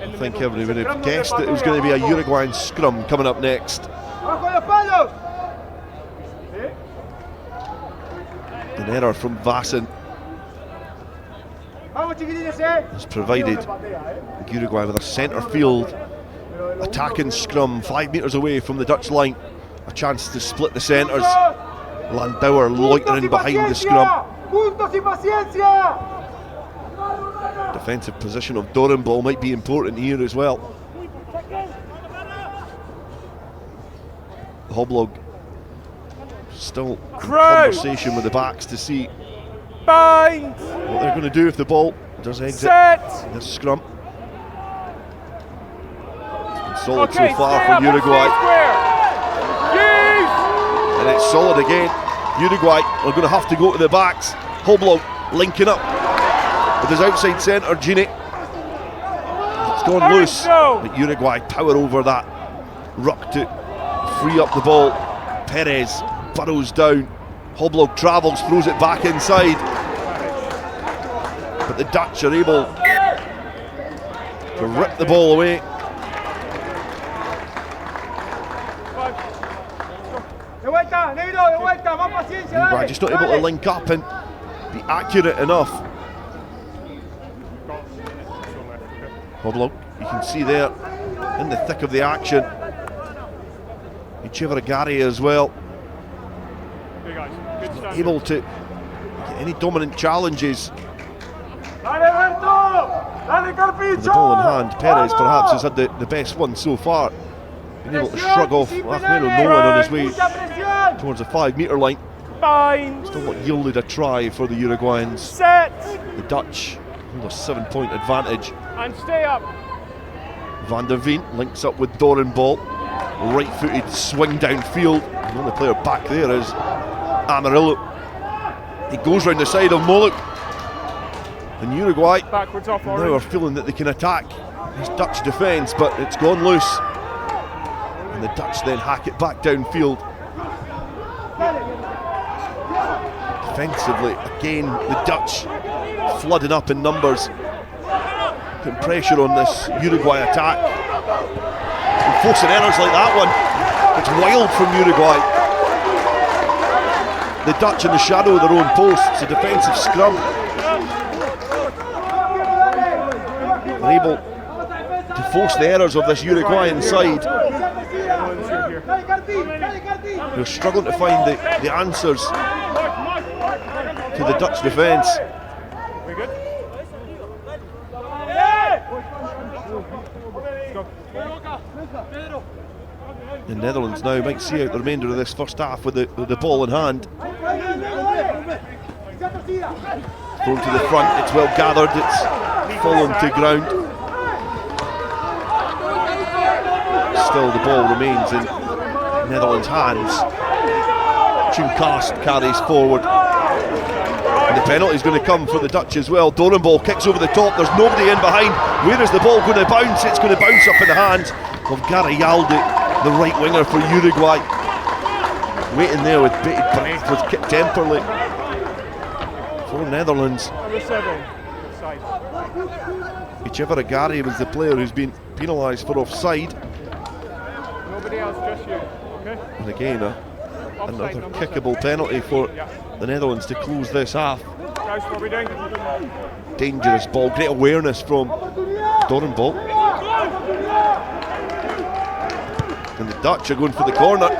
S1: I think everybody would have guessed that it was going to be a Uruguayan scrum coming up next. An error from Vasin has provided Uruguay with a centre field attacking scrum 5 metres away from the Dutch line. A chance to split the centres. Landauer loitering behind the scrum. Defensive position of Dorenball might be important here as well. Hoblog still in conversation with the backs to see what they're going to do if the ball does exit the scrum. It's been solid so far for Uruguay. And it's solid again. Uruguay are going to have to go to the backs. Hoblo linking up with his outside centre, Gini. It's gone loose, but Uruguay power over that ruck to free up the ball. Perez burrows down. Hoblo travels, throws it back inside. But the Dutch are able to rip the ball away. Uruguay just not able to link up and be accurate enough. Hoblo, you can see there in the thick of the action. Echevergari as well. Not able to get any dominant challenges. With the ball in hand, Perez perhaps has had the best one so far. Been able to shrug off Ahmero Nolan on his way towards the 5 metre line. Still not yielded a try for the Uruguayans. The Dutch hold a 7-point advantage.
S2: And stay up.
S1: Van der Veen links up with Dorenbol. Right-footed swing downfield. The only player back there is Amarillo. He goes round the side of Moluk. And Uruguay now are feeling that they can attack this Dutch defence, but it's gone loose. And the Dutch then hack it back downfield. Defensively, again, the Dutch flooding up in numbers, putting pressure on this Uruguay attack. And forcing errors like that one. It's wild from Uruguay. The Dutch in the shadow of their own posts, a defensive scrum. They're able to force the errors of this Uruguayan side. They're struggling to find the answers to the Dutch defence. The Netherlands now might see out the remainder of this first half with the ball in hand. Thrown to the front, it's well gathered, it's fallen to ground. Still the ball remains in Netherlands' hands. Cast carries forward. And the penalty is going to come for the Dutch as well. Dorenbol kicks over the top, there's nobody in behind. Where is the ball going to bounce? It's going to bounce up in the hands of Garayalde, the right winger for Uruguay. Waiting there with bated breath was Kip Temperley for Netherlands. Echevergari was the player who's been penalised for offside.
S2: Nobody else, just you. Okay?
S1: And again, another kickable penalty for the Netherlands to close this half.
S2: Guys, what are we doing?
S1: Dangerous ball, great awareness from Dorenbol. And the Dutch are going for the corner.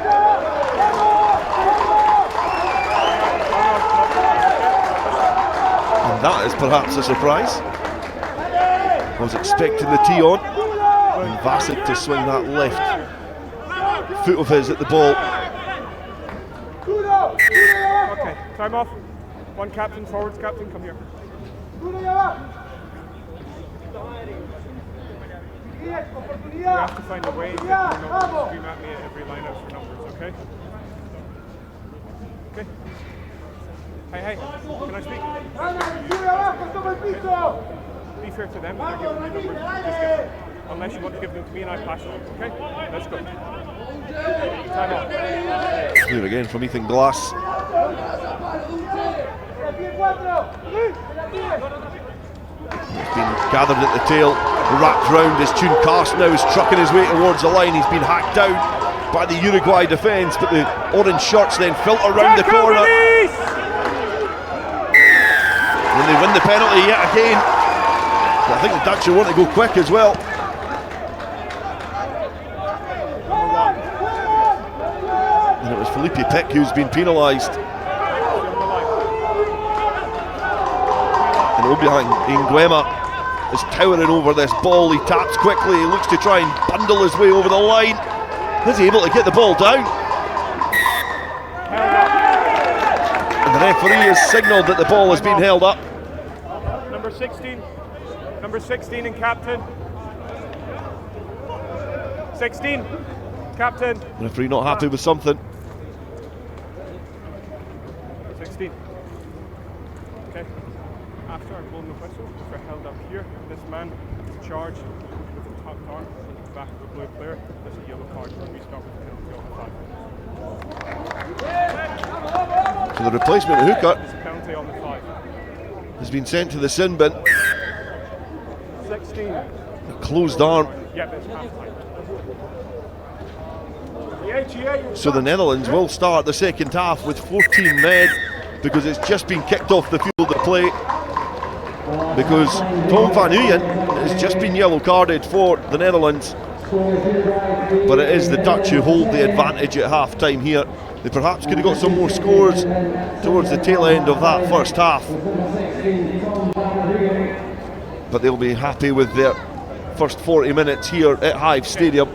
S1: And that is perhaps a surprise. I was expecting the tee on. And Vasek to swing that left foot of his at the ball.
S2: Okay, time off. One captain, forwards captain, come here. We have to find a way to not scream at me at every line out for numbers, okay? Okay. Hey, can I speak? Be fair to them, they're giving me numbers, just give them. Unless you want to give them to me and I pass it on, okay? Let's go. Time off.
S1: Clear again from Ethan Glass. He's been gathered at the tail, wrapped round as Cast now is trucking his way towards the line. He's been hacked down by the Uruguay defence, but the orange shirts then filter round the corner. And they win the penalty yet again. But I think the Dutch will want to go quick as well. And it was Felipe Pick who's been penalised. And Obiang Nguema is towering over this ball. He taps quickly, he looks to try and bundle his way over the line. Is he able to get the ball down? And the referee has signalled that the ball has been held up.
S2: Number 16 and captain. 16, captain.
S1: The referee not happy with something.
S2: Okay? After I'm blowing the whistle, if they're held up here, this man is charged with a tucked arm into the back of the blue player. That's a yellow card when we start with a penalty on the 5.
S1: So the replacement hooker
S2: There's a penalty on the 5.
S1: has been sent to the sin bin.
S2: 16.
S1: A closed arm.
S2: Yeah, but it's half time.
S1: So the Netherlands will start the second half with 14 men because it's just been kicked off the field of play because Tom van Uyen has just been yellow carded for the Netherlands, but it is the Dutch who hold the advantage at half time here. They perhaps could have got some more scores towards the tail end of that first half, but they'll be happy with their first 40 minutes here at Hive Stadium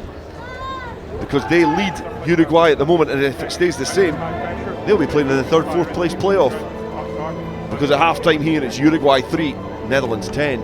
S1: because they lead Uruguay at the moment, and if it stays the same, they'll be playing in the third, fourth place playoff because at half time here it's Uruguay 3, Netherlands 10.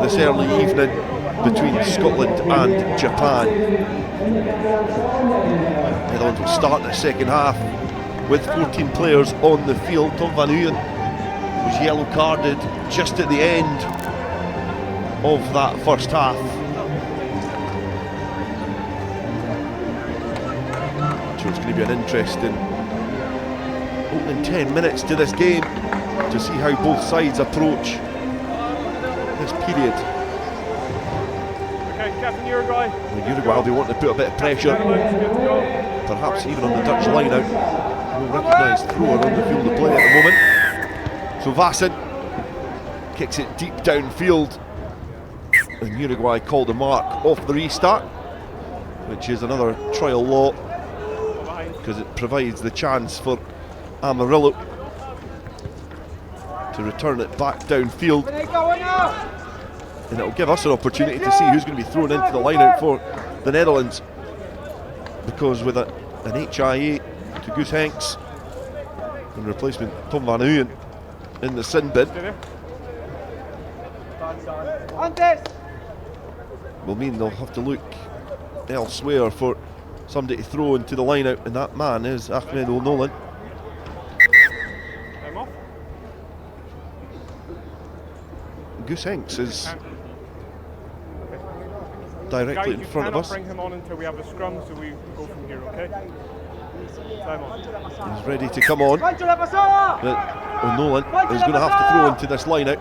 S1: This early evening between Scotland and Japan. Netherlands will start the second half with 14 players on the field. Tom van Uyen was yellow carded just at the end of that first half. So it's going to be an interesting opening 10 minutes to this game to see how both sides approach this period.
S2: Okay, Captain Uruguay.
S1: Uruguay will be wanting to put a bit of pressure, perhaps even on the Dutch line out. No recognised thrower on the field of play at the moment. So Vassen kicks it deep downfield, and Uruguay called the mark off the restart, which is another trial law because it provides the chance for Amarillo to return it back downfield, and it'll give us an opportunity to see who's going to be thrown into the line-out for the Netherlands, because with an HIA to Goose Hanks and replacement Tom van Uyen in the sin bin will mean they'll have to look elsewhere for somebody to throw into the line-out, and that man is Ahmed O'Nolan. Goose Hanks is directly in front of us.
S2: Bring him on until we have a scrum, so we go from here, okay? Time on.
S1: He's ready to come on. O'Nolan is going to have to throw into this line out.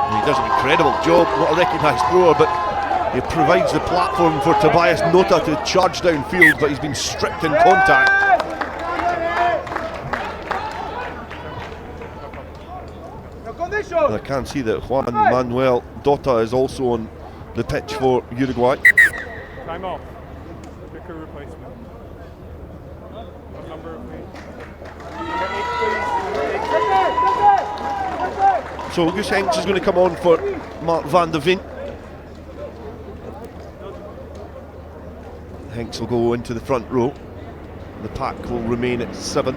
S1: And he does an incredible job, not a recognised thrower, but he provides the platform for Tobias Nota to charge downfield, but he's been stripped in contact. And I can see that Juan Manuel Dota is also on the pitch for Uruguay.
S2: Time off. Pick a replacement. What number of me?
S1: So Goose Hanks is going to come on for Mark van der Veen. Hanks will go into the front row. The pack will remain at 7.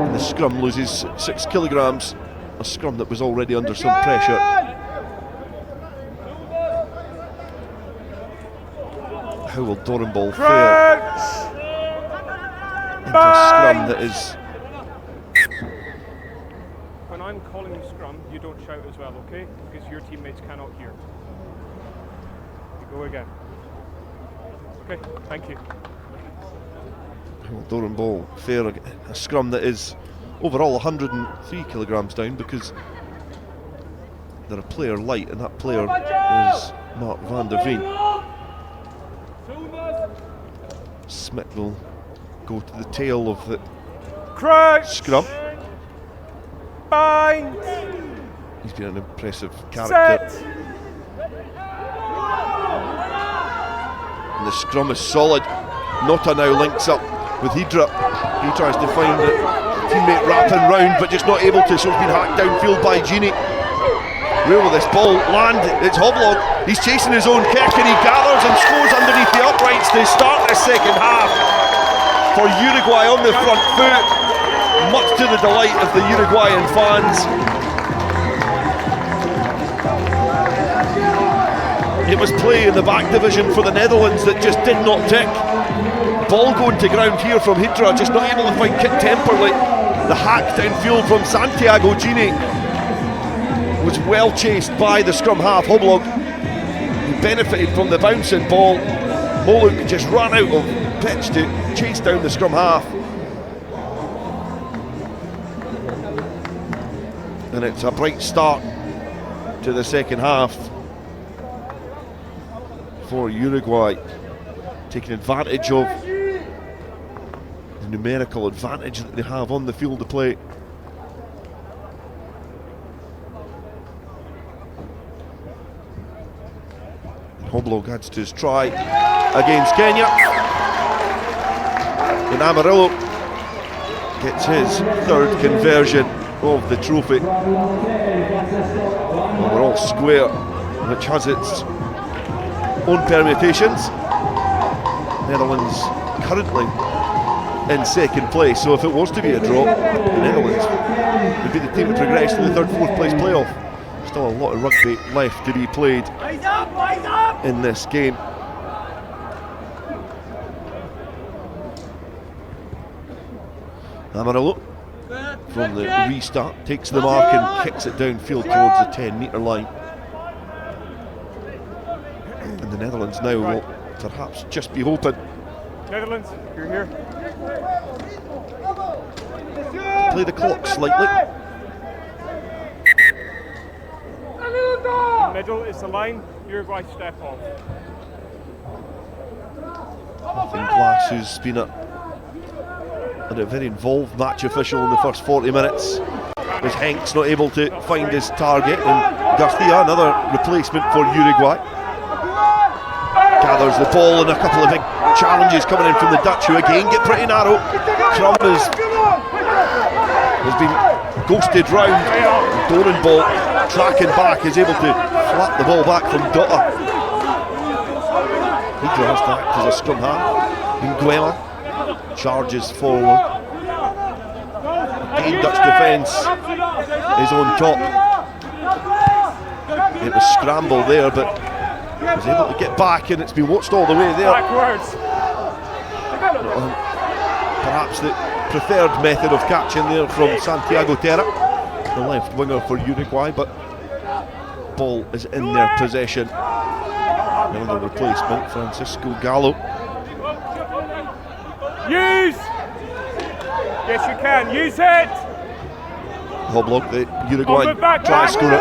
S1: And the scrum loses 6 kilograms, a scrum that was already under some pressure. How will Dorenball fare into a scrum that is...
S2: When I'm calling the scrum, you don't shout as well, okay? Because your teammates cannot hear. You go again. Okay, thank you.
S1: Dorenball fare a scrum that is overall 103 kilograms down, because they're a player light, and that player is Mark van der Veen. Smith will go to the tail of the scrum.
S2: Find.
S1: He's been an impressive character.
S2: Set.
S1: And the scrum is solid. Nota now links up with Hydra. He tries to find a teammate wrapping round, but just not able to, so it's been hacked downfield by Genie. Where will this ball land? It's Hoblog. He's chasing his own kick and he gathers and scores underneath the uprights to start the second half for Uruguay on the front foot, much to the delight of the Uruguayan fans. It was play in the back division for the Netherlands that just did not tick. Ball going to ground here from Hydra, just not able to find Kit Temperley. The hack downfield from Santiago Gini was well chased by the scrum half, Hoblog. He benefited from the bouncing ball. Moluk just ran out of pitch to chase down the scrum half. And it's a bright start to the second half for Uruguay, taking advantage of the numerical advantage that they have on the field of play. Hoblog adds to his try against Kenya, and Amarillo gets his third conversion of the trophy. Well, we're all square, which has its own permutations. Netherlands currently in second place, so if it was to be a draw, the Netherlands would be the team to progress to the third, fourth place playoff. Still a lot of rugby left to be played in this game. Amarillo from the restart takes the mark and kicks it downfield towards the 10-metre line. And the Netherlands now will perhaps just be hoping.
S2: Netherlands, you're here.
S1: Play the clock slightly.
S2: Middle is the line. Uruguay step off.
S1: Nothing Glass, who's been a very involved match official in the first 40 minutes. Was Hanks not able to find his target, and Garcia, another replacement for Uruguay, gathers the ball, and a couple of big challenges coming in from the Dutch, who again get pretty narrow. Crum has been ghosted round. Dorenball tracking back is able to flap the ball back from Dotta. He draws back as a scrum half. Nguema charges forward. Again, Dutch defence is on top. It was scramble there, but was able to get back, and it's been watched all the way there. Perhaps the preferred method of catching there from Santiago Terra, the left winger for Uruguay, but ball is in their possession. Another replacement, Francisco Gallo.
S2: Use! Yes, you can. Use it!
S1: Hoblog, the Uruguayan try to score it.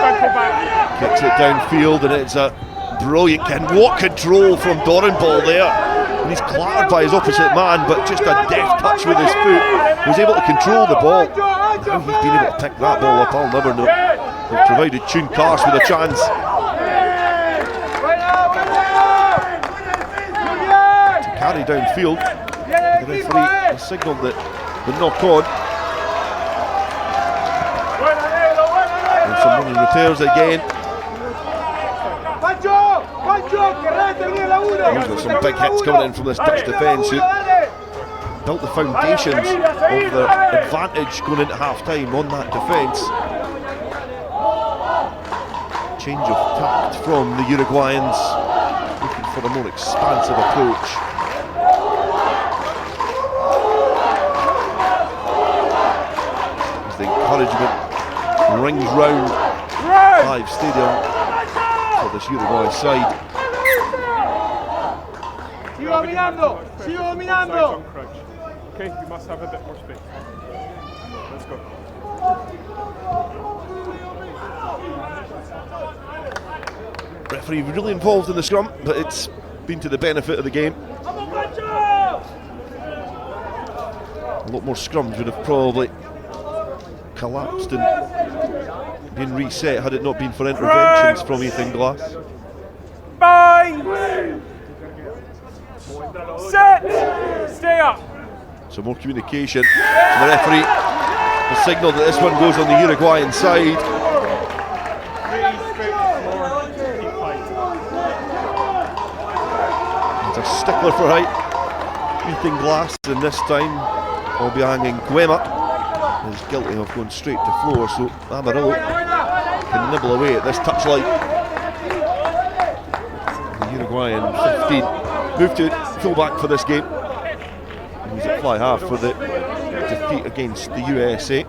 S1: Kicks it downfield, and it's a brilliant what control from Dorenball there. And he's clattered by his opposite man, but just a deft touch with his foot. He was able to control the ball. How he's been able to pick that ball up, I'll never know. They've provided Tune Cars with a chance. To carry downfield, the referee has signalled that the knock on. And some running repairs again. These are some big hits coming in from this Dutch defence, who built the foundations of their advantage going into half-time on that defence. Change of tact from the Uruguayans, looking for a more expansive approach. As the encouragement rings round Live Stadium for this Uruguay side.
S2: Sigo dominando. Okay, you must have a bit more space. Let's go.
S1: Referee really involved in the scrum, but it's been to the benefit of the game. A lot more scrums would have probably collapsed in been reset had it not been for interventions from Ethan Glass.
S2: 5, set, stay up.
S1: So more communication to the referee. The signal that this one goes on the Uruguayan side. It's a stickler for height. Ethan Glass, and this time will be hanging Guema. Is guilty of going straight to floor, so Amarillo can nibble away at this touchline. The Uruguayan 15 moved to fullback for this game. He's at fly half for the defeat against the USA.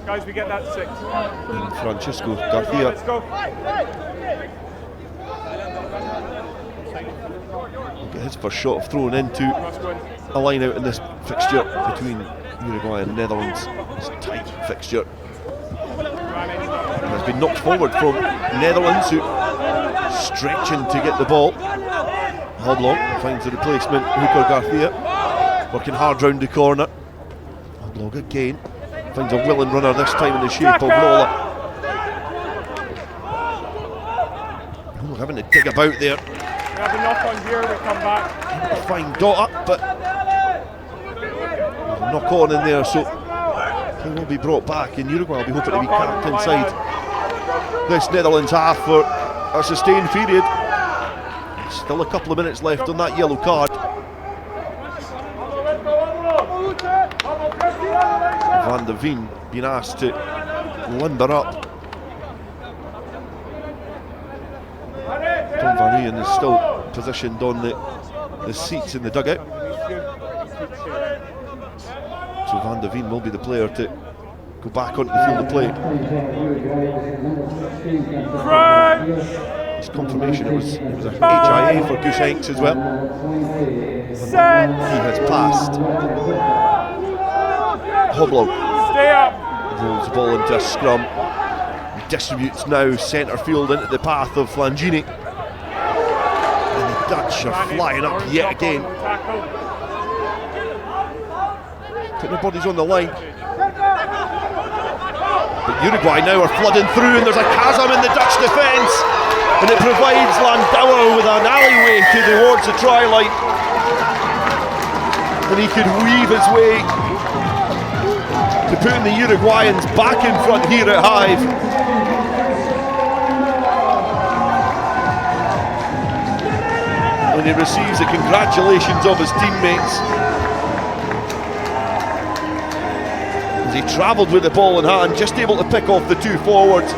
S2: Guys, we get that 6.
S1: And Francisco Garcia.
S2: Let's go.
S1: Will get his first shot of thrown into a line out in this fixture between Uruguay and Netherlands. It's a tight fixture. And has been knocked forward from Netherlands, who stretching to get the ball. Oblong finds the replacement, Hooker Garcia, working hard round the corner. Oblong again finds a willing runner, this time in the shape of Lola. Oh, having to dig about there.
S2: We have a knock on here, we come back.
S1: A fine dot up, but there's a knock on in there, so he will be brought back, and Uruguay will be hoping to be capped inside this Netherlands half for a sustained period. Still a couple of minutes left on that yellow card. Van der Veen being asked to limber up. Tom Van Uyen is still positioned on the seats in the dugout. So Van der Veen will be the player to go back onto the field of play. It's confirmation it was a HIA for Goose Hanks as well.
S2: Set.
S1: He has passed. Hoblo
S2: Stay up.
S1: rolls the ball into a scrum. He distributes now centre field into the path of Flangini. And the Dutch are flying up yet again. Putting their bodies on the line. But Uruguay now are flooding through, and there's a chasm in the Dutch defence. And it provides Landauer with an alleyway towards the try line. And he could weave his way to putting the Uruguayans back in front here at Hive. And he receives the congratulations of his teammates as he travelled with the ball in hand, just able to pick off the two forwards.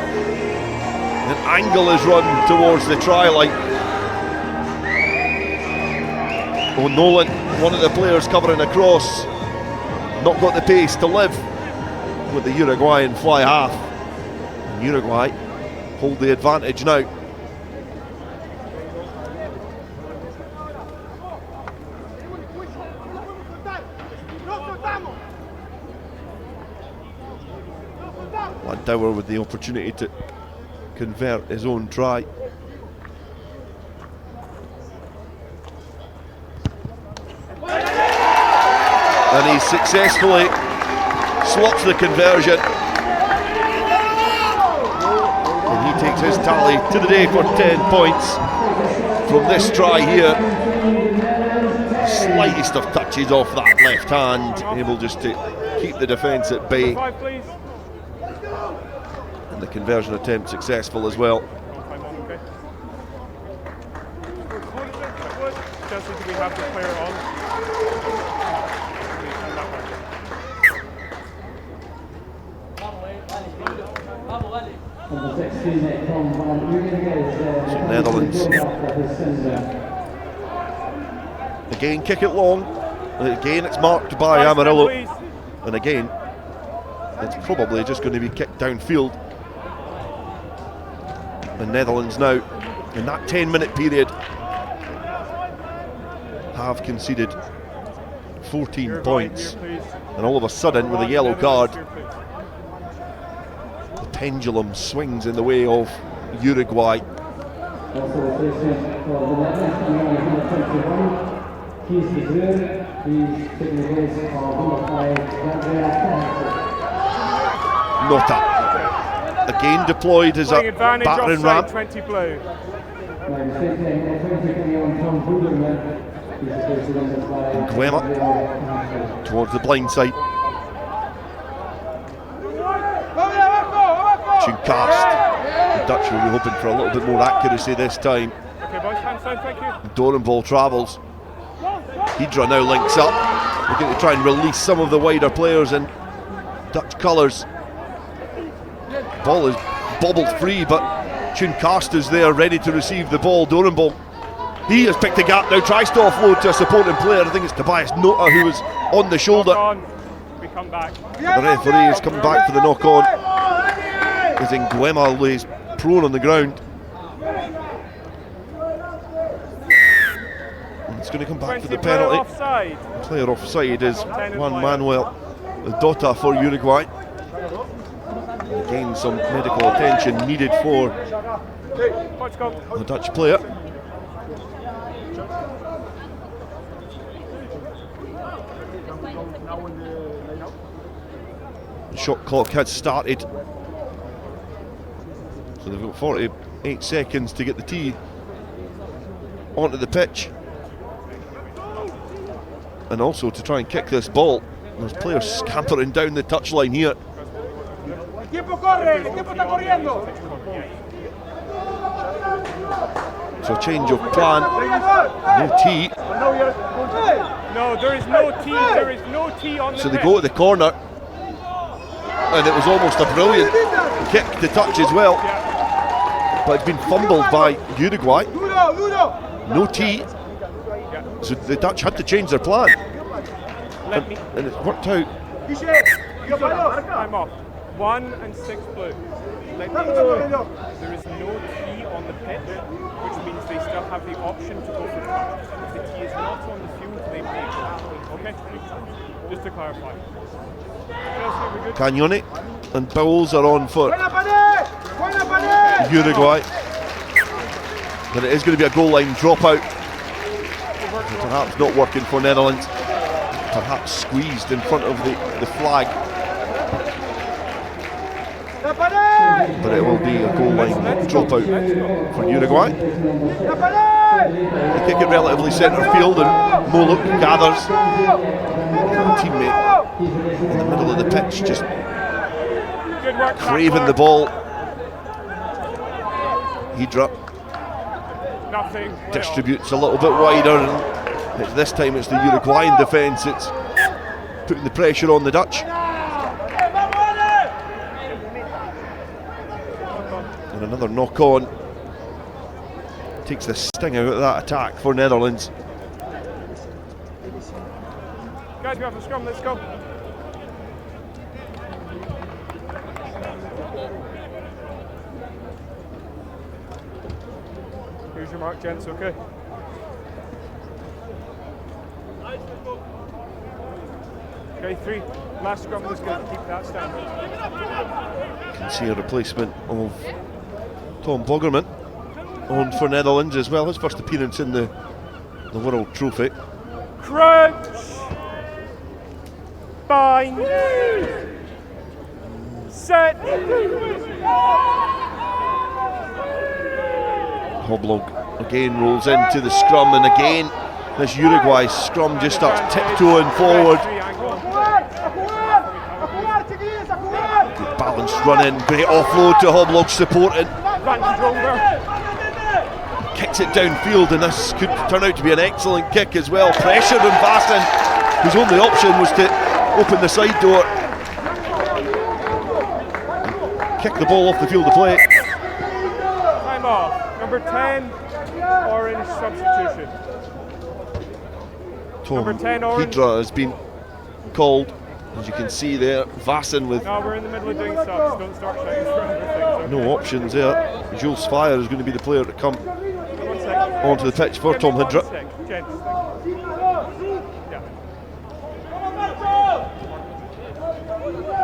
S1: An angle is run towards the try line. Oh, Nolan, one of the players covering across, not got the pace to live with the Uruguayan fly half. And Uruguay hold the advantage now. Landauer with the opportunity to convert his own try. And he successfully slots the conversion. And he takes his tally to the day for 10 points from this try here. Slightest of touches off that left hand, able just to keep the defence at bay. And the conversion attempt successful as well.
S2: Chelsea, do we have the player on?
S1: So Netherlands again kick it long, and again it's marked by Amarillo, and again it's probably just going to be kicked downfield. The Netherlands now, in that 10-minute period, have conceded 14 points, and all of a sudden, with a yellow card, the pendulum swings in the way of Uruguay. Nota again deployed as a
S2: Playing advantage
S1: battering
S2: offside,
S1: ram.
S2: 20 blue.
S1: Nguema towards the blind side. Cast. The Dutch will be hoping for a little bit more accuracy this time.
S2: Okay, boys, hands down, thank you.
S1: Doran ball travels. Hydra now links up. They're going to try and release some of the wider players in Dutch colours. Ball is bobbled free, but Cast is there ready to receive the ball. Doran ball. He has picked a gap now, tries to offload to a supporting player. I think it's Tobias Nota who was on the shoulder.
S2: We come back.
S1: The referee is coming back for the knock on. As Nguema lays prone on the ground. And it's going to come back for the penalty.
S2: Offside.
S1: Player offside is Juan Manuel Dota for Uruguay. Again, some medical attention needed for the Dutch player. The shot clock has started. So they've got 48 seconds to get the tee onto the pitch. And also to try and kick this ball. There's players scampering down the touchline here. So a change of plan. No tee.
S2: No, there is no tee. There is no tee on the
S1: So they go to the corner. And it was almost a brilliant kick to touch as well. But it's been fumbled by Uruguay. No tee. So the Dutch had to change their plan. And it's worked out.
S2: I'm off. 1 and 6 blue. Let me explain. There is no tee on the pitch, which means they still have the option to go for the touch. If the tee is not on the field, they may go. Okay? Just to clarify.
S1: Cagnoni and Bowles are on for Uruguay. But it is going to be a goal line dropout. Perhaps not working for Netherlands. Perhaps squeezed in front of the flag. But it will be a goal line dropout for Uruguay. They kick it relatively centre field and Moluk gathers. A teammate in the middle of the pitch just craving the ball. Hydra distributes a little bit wider, and this time it's the Uruguayan defence. It's putting the pressure on the Dutch. And another knock on takes the sting out of that attack for Netherlands.
S2: Guys, we have a scrum, let's go. Here's your mark, gents, okay? Okay, 3. Last scrum is going to keep that standard.
S1: You can see a replacement of Tom Boggerman on for Netherlands as well. His first appearance in the World Trophy.
S2: Crouch! Bind! Set!
S1: Hoblog again rolls into the scrum, and again this Uruguay scrum just starts tiptoeing forward. Good balanced run in, great offload to Hoblog supporting. Kicks it downfield, and this could turn out to be an excellent kick as well. Pressured on Vassen, whose only option was to open the side door. Kick the ball off the field of play.
S2: Time off. Number 10, orange substitution.
S1: Tom
S2: Number 10, orange.
S1: Hydra has been called, as you can see there. Vassen with
S2: No, we're in the middle of doing subs. Don't start shouting for everything. Okay?
S1: no options there. Jules Fire is going to be the player to come onto the pitch for Tom Hydra.
S2: Gents, yeah.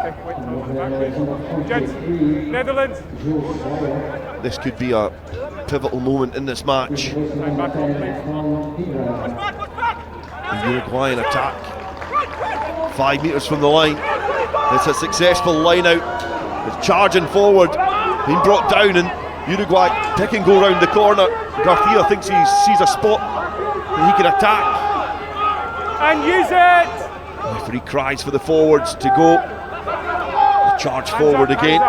S2: Okay, wait till I'm back, please. Gents, Netherlands.
S1: This could be a pivotal moment in this match.
S2: Time back on, please.
S1: The Uruguayan attack. 5 metres from the line. It's a successful line out. It's charging forward. being brought down, and Uruguay pick and go round the corner. Garcia thinks he sees a spot that he can attack.
S2: And use it!
S1: The referee cries for the forwards to go. The charge forward again.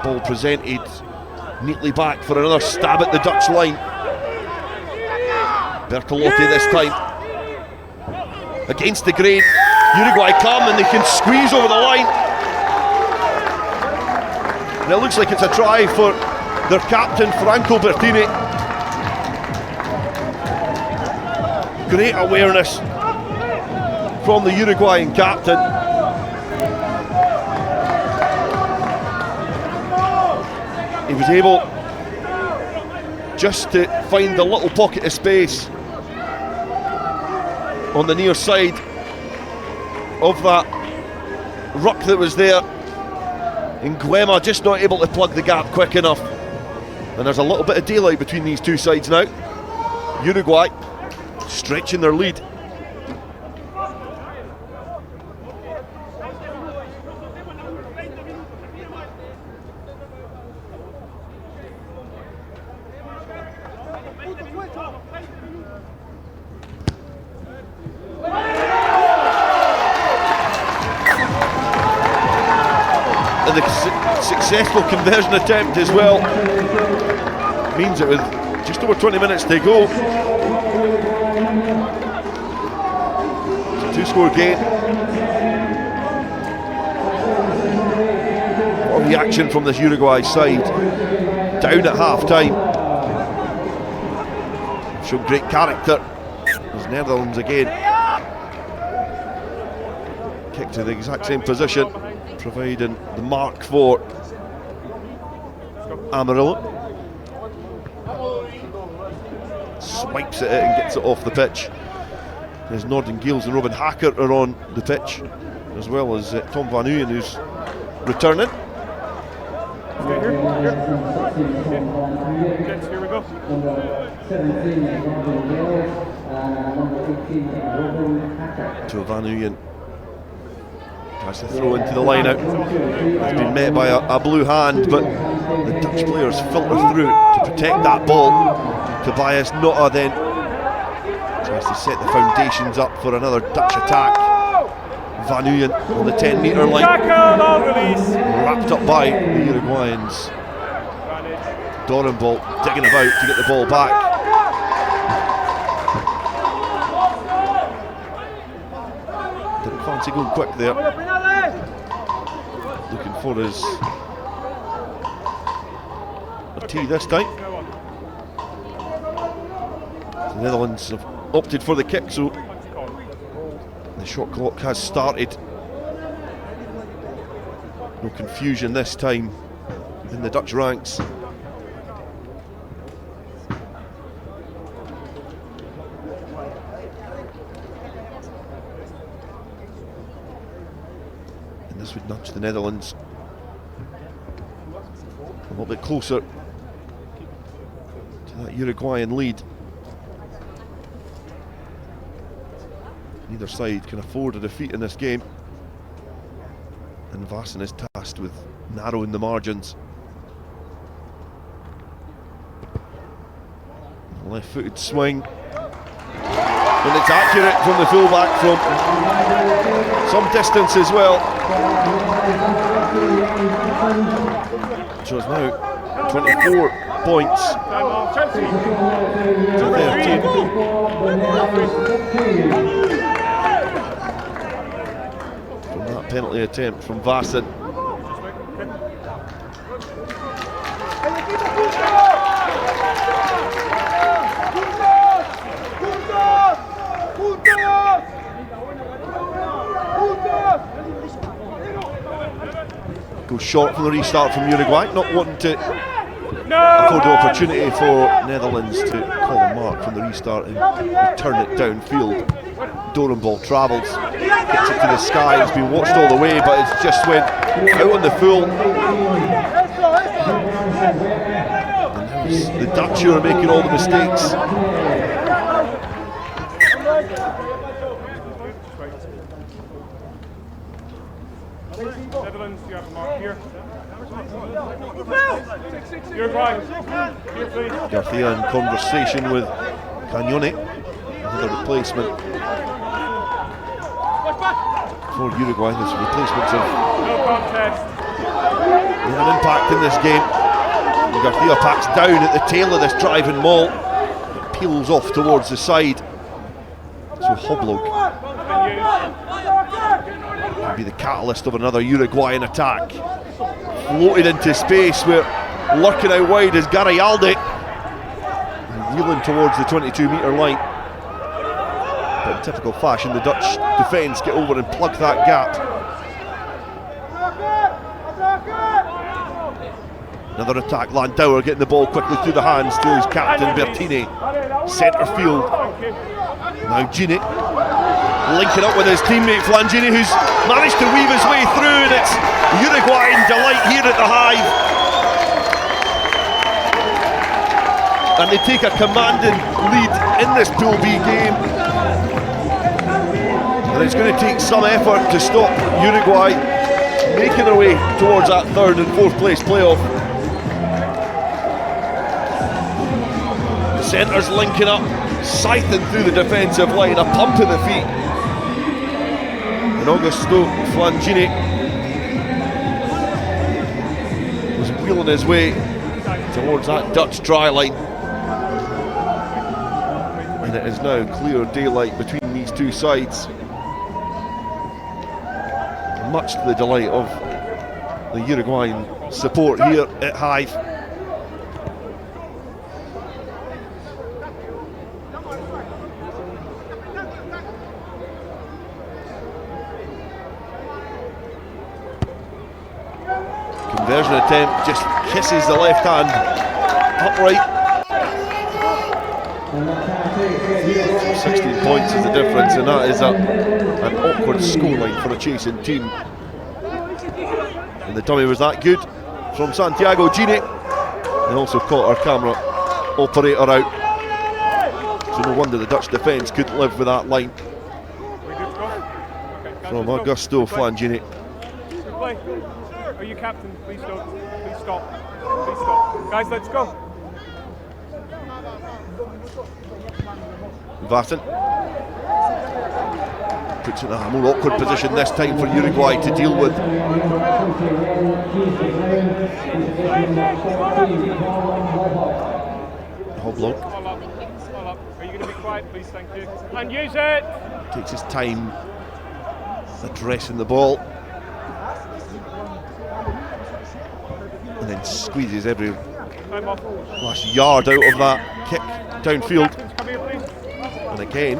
S1: Ball presented neatly back for another stab at the Dutch line. Bertolotti this time. Against the grain. Uruguay come and they can squeeze over the line. And it looks like it's a try for their captain, Franco Bertini. Great awareness from the Uruguayan captain. He was able just to find a little pocket of space on the near side of that ruck that was there. And Guema just not able to plug the gap quick enough. And there's a little bit of daylight between these two sides now. Uruguay stretching their lead. And the successful conversion attempt as well means that with just over 20 minutes to go, it's a two-score game. What a reaction from this Uruguay side, down at half-time. Showed great character. There's Netherlands again. Kick to the exact same position, providing the mark for Amarillo. Swipes at it and gets it off the pitch. There's Norden Giels and Robin Hackert are on the pitch, as well as Tom Van Uyen, who's returning.
S2: Here we go.
S1: To Van Uyen. Tries to throw into the line out. It's been met by a blue hand, but the Dutch players filter through to protect that ball. Tobias Notta then tries to set the foundations up for another Dutch attack. Van Uyen on the 10-metre line. Wrapped up by the Uruguayans. Dorenbol digging about to get the ball back. Didn't fancy going quick there. Looking for his tee this time. The Netherlands have opted for the kick, so the shot clock has started. No confusion this time in the Dutch ranks. And this would nudge the Netherlands a little bit closer to that Uruguayan lead. Neither side can afford a defeat in this game, and Vassen is tasked with narrowing the margins. Left-footed swing, and it's accurate from the fullback from some distance as well. So it's now 24 points to 13. Penalty attempt from Vassen. Goes short from the restart from Uruguay, not wanting to afford the opportunity for Netherlands to call a mark from the restart and return it downfield. Dorenbol travels, gets it to the sky. It's been watched all the way, but it's just went out on the full. And now it's the Dutch who are making all the mistakes.
S2: Netherlands, you have a mark here.
S1: Garcia in conversation with Cagnone, another replacement for Uruguay. There's replacements of an impact in this game. And Garcia packs down at the tail of this driving maul. It peels off towards the side. So Hoblog can be the catalyst of another Uruguayan attack. Floated into space, where lurking out wide is Garayalde, wheeling towards the 22-metre line. But in typical fashion, the Dutch defence get over and plug that gap. Another attack, Landauer getting the ball quickly through the hands to his captain Bertini. Centre field. Now Gini linking up with his teammate Flangini, who's managed to weave his way through, and it's Uruguayan delight here at the Hive. And they take a commanding lead in this Pool B game. And it's going to take some effort to stop Uruguay making their way towards that third and fourth place playoff. The centres linking up, scything through the defensive line, a pump in the feet. And Augusto Flangini was wheeling his way towards that Dutch try line. And it is now clear daylight between these two sides, much to the delight of the Uruguayan support here at Hive. Conversion attempt just kisses the left hand upright. 16 points is the difference, and that is an awkward scoreline for a chasing team. And the dummy was that good from Santiago Gini. They also caught our camera operator out. So no wonder the Dutch defence couldn't live with that line from Augusto Flangini.
S2: Are you captain? Please don't. Please stop. Please stop. Guys, let's go.
S1: Vatten puts it in a more awkward position this time for Uruguay to deal with. Hoblog
S2: Are you going to be quiet, please? Thank you. And use it.
S1: Takes his time addressing the ball, and then squeezes every last yard out of that kick downfield. And again,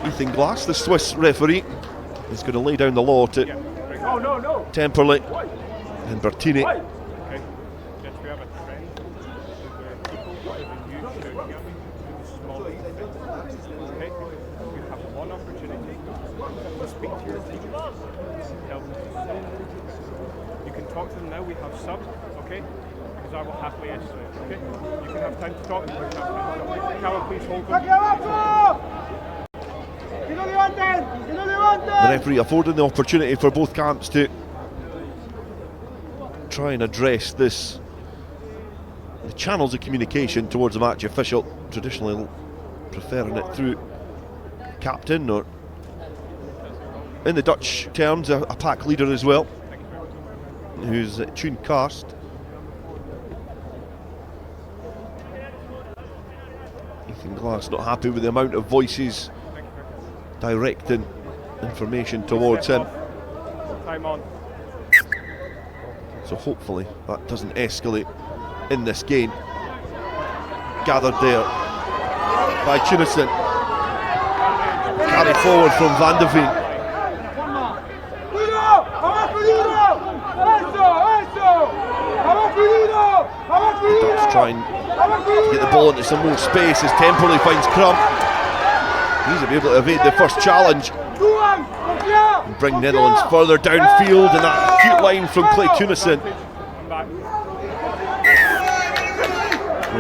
S1: Ethan Glass, the Swiss referee, is going to lay down the law to Temperley and Bertini.
S2: You can talk to them now, we have subs, okay? Because I will happily escalate, okay? You can have time to talk to them. Carol, please hold them.
S1: The referee affording the opportunity for both camps to try and address this, the channels of communication towards the match official, traditionally preferring it through captain, or in the Dutch terms a pack leader as well, who's Tune Karst. Ethan Glass not happy with the amount of voices directing information towards him.
S2: Time on.
S1: So hopefully that doesn't escalate in this game. Gathered there by Tunison. Carried forward from Van de Veen. The Dutch trying to get the ball into some more space as Temperley finds Crump. He's to be able to evade the first challenge and bring Netherlands further downfield, and that cute line from Clay Tunison.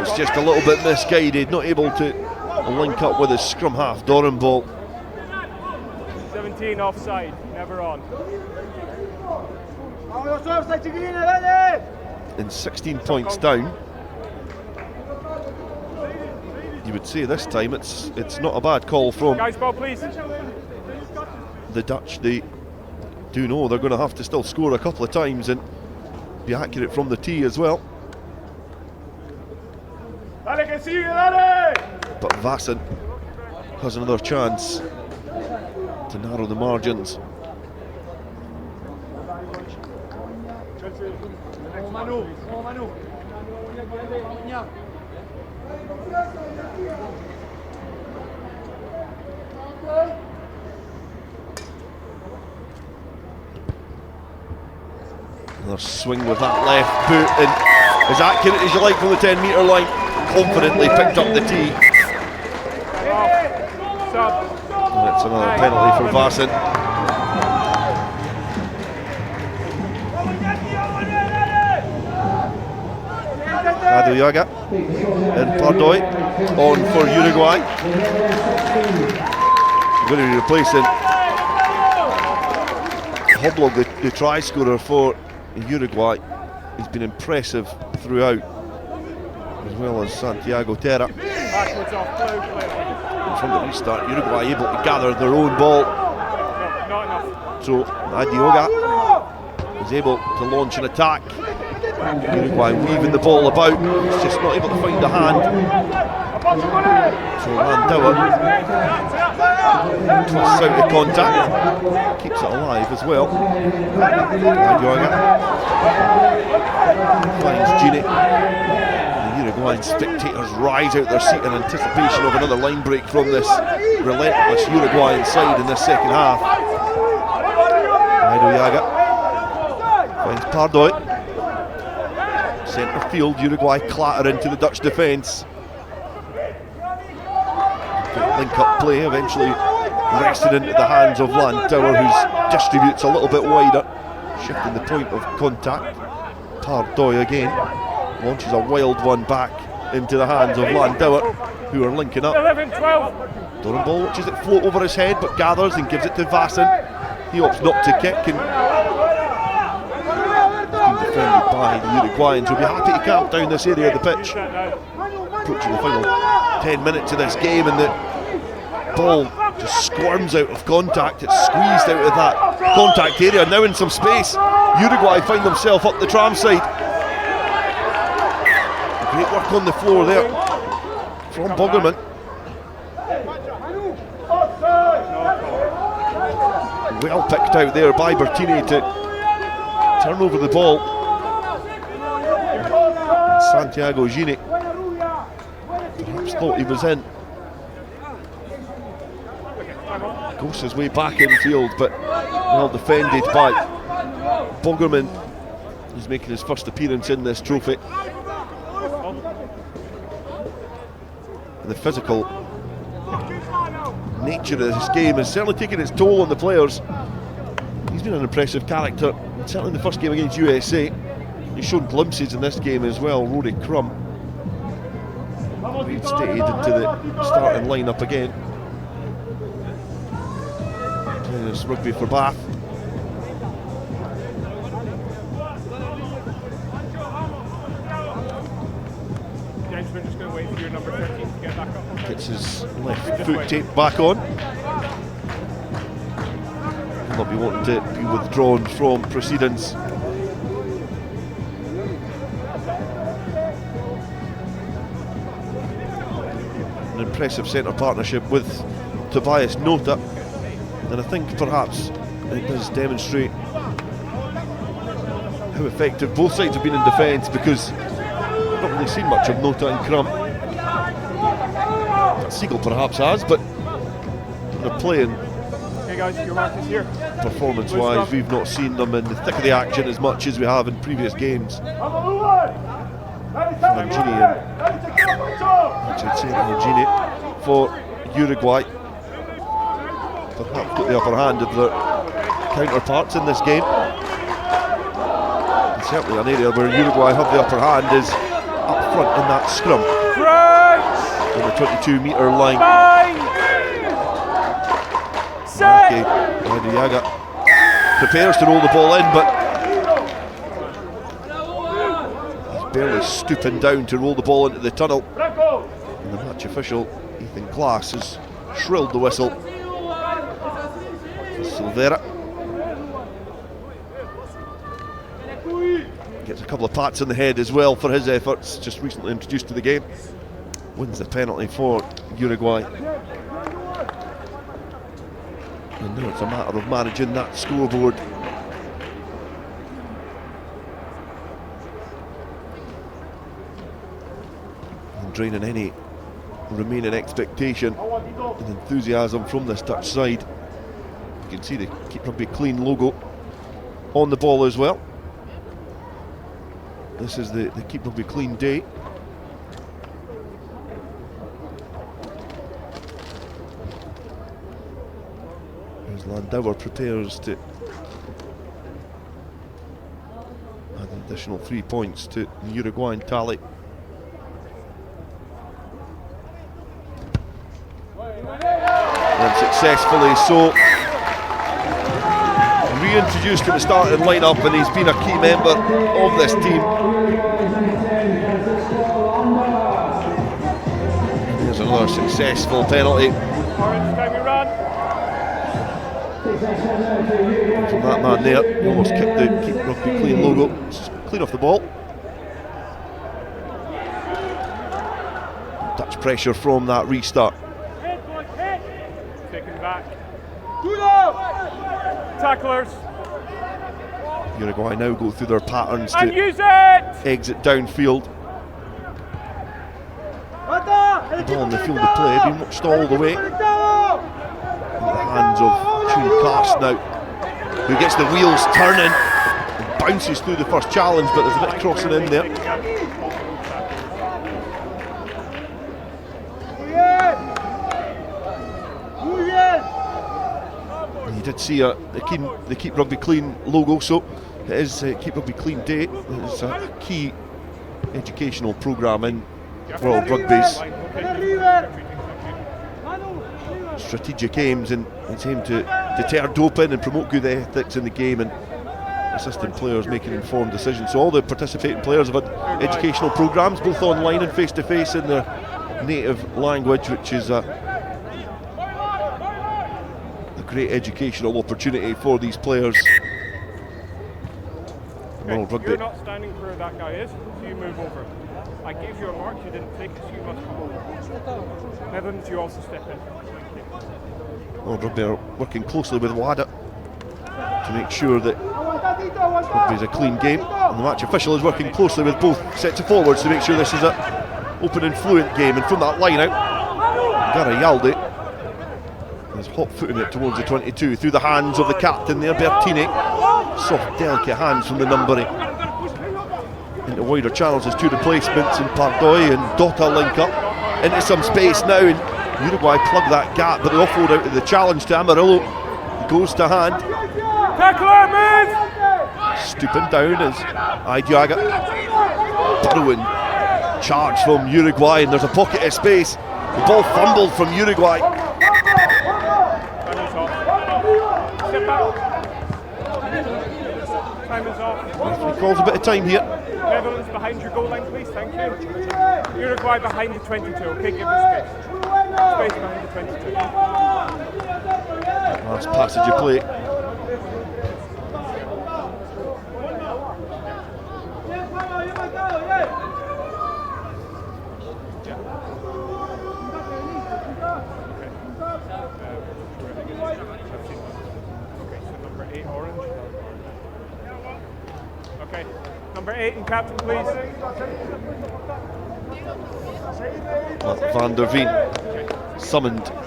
S1: It's just a little bit misguided, not able to link up with his scrum half, Dorenbol.
S2: 17 offside, never on.
S1: in 16 points down. You would say this time it's not a bad call from
S2: Guys, ball please.
S1: the Dutch. They do know they're going to have to still score a couple of times and be accurate from the tee as well. But Vassen has another chance to narrow the margins. Another swing with that left boot, and as accurate as you like from the 10-metre line, confidently picked up the tee. And it's another penalty for Vassen. Aduyaga and Pardoy on for Uruguay. Going to be replacing Hoblog, the try scorer for Uruguay. He's been impressive throughout, as well as Santiago Terra. And from the restart, Uruguay able to gather their own ball. So Aduyaga is able to launch an attack. Uruguay weaving the ball about, he's just not able to find a hand. So Landauer twists out the contact, keeps it alive as well. Aduyaga finds Gini. The Uruguayan spectators rise out their seat in anticipation of another line break from this relentless Uruguayan side in this second half. Aduyaga finds Pardoy. Centre field, Uruguay clatter into the Dutch defence. Link-up play eventually wrested into the hands of Landauer, who distributes a little bit wider, shifting the point of contact. Pardoy again launches a wild one back into the hands of Landauer, who are linking up.
S2: 11-12.
S1: Dorenball watches it float over his head, but gathers and gives it to Vassen. He opts not to kick, and defended by the Uruguayans, who'll be happy to camp down this area of the pitch. Approaching the final 10 minutes of this game, and the ball just squirms out of contact. It's squeezed out of that contact area, now in some space. Uruguay find themselves up the tram side. Great work on the floor there from Bogerman. Well picked out there by Bertini to turn over the ball. And Santiago Gini perhaps thought he was in. Goes his way back infield, but well defended by Bogerman. He's making his first appearance in this trophy. And the physical nature of this game has certainly taken its toll on the players. He's been an impressive character, certainly in the first game against USA. He's shown glimpses in this game as well. Rory Crum reinstated into the starting lineup again. Playing this rugby for Bath.
S2: James, we're just going to wait for your number 13 to get back up.
S1: Gets his left foot taped back on. He'll not be wanting to be withdrawn from proceedings. An impressive centre partnership with Tobias Nota, and I think perhaps it does demonstrate how effective both sides have been in defence, because I've not really seen much of Nota and Crum. Siegel perhaps has, but they're playing.
S2: Hey guys, your mark is here.
S1: Performance-wise, we've not seen them in the thick of the action as much as we have in previous games. Gini for Uruguay perhaps got the upper hand of their counterparts in this game. And certainly an area where Uruguay have the upper hand is up front in that scrum. On the 22-metre line. Aduyaga prepares to roll the ball in, but barely stooping down to roll the ball into the tunnel. And the match official, Ethan Glass, has shrilled the whistle for Silvera. Gets a couple of pats on the head as well for his efforts, just recently introduced to the game. Wins the penalty for Uruguay. And now it's a matter of managing that scoreboard. And draining any remaining expectation and enthusiasm from this Dutch side. You can see the Keep Rugby Clean logo on the ball as well. This is the Keep Rugby Clean day. As Landauer prepares to add an additional 3 points to the Uruguayan tally. And successfully so. Reintroduced to the starting lineup, and he's been a key member of this team. Here's another successful penalty from that man there. He almost kicked the Keep Rugby Clean logo clean off the ball. Dutch pressure from that restart.
S2: Taken back. Tacklers.
S1: Uruguay now go through their patterns to exit downfield. The ball in the field of play being watched all the way. In the hands of Tune Cast now, who gets the wheels turning and bounces through the first challenge, but there's a bit of crossing in there. You did see the Keep Rugby Clean logo, so it is Keep Rugby Clean Day. It's a key educational programme in World Rugby's strategic aims, and it's aimed to deter doping and promote good ethics in the game and assisting players making informed decisions. So all the participating players have had educational programmes, both online and face-to-face in their native language, which is a great educational opportunity for these players. World Rugby.
S2: You're not standing where that guy is, so you move over. I gave you a mark, you didn't take it, so you must come over. Netherlands, you also step in.
S1: World Rugby are working closely with WADA to make sure that rugby is a clean game, and the match official is working closely with both sets of forwards to make sure this is an open and fluent game. And from that line out, Garayaldi is hot-footing it towards the 22 through the hands of the captain there, Bertini. Soft, delicate hands from the number 8. Into wider channels, there's two replacements in Pardoy and Dota link up into some space now, and Uruguay plug that gap, but they offload out of the challenge to Amarillo. He goes to hand.
S2: Tackler, move!
S1: Stooping down is Idiaga. Burrowing charge from Uruguay, and there's a pocket of space. The ball fumbled from Uruguay.
S2: Time is off.
S1: Referee calls a bit of time here.
S2: Netherlands behind your goal line, please, thank you. Uruguay behind the 22, okay, give us space. Space behind the 22.
S1: Last passage of play.
S2: Okay, number 8 and captain, please.
S1: Van der Veen summoned.
S2: Second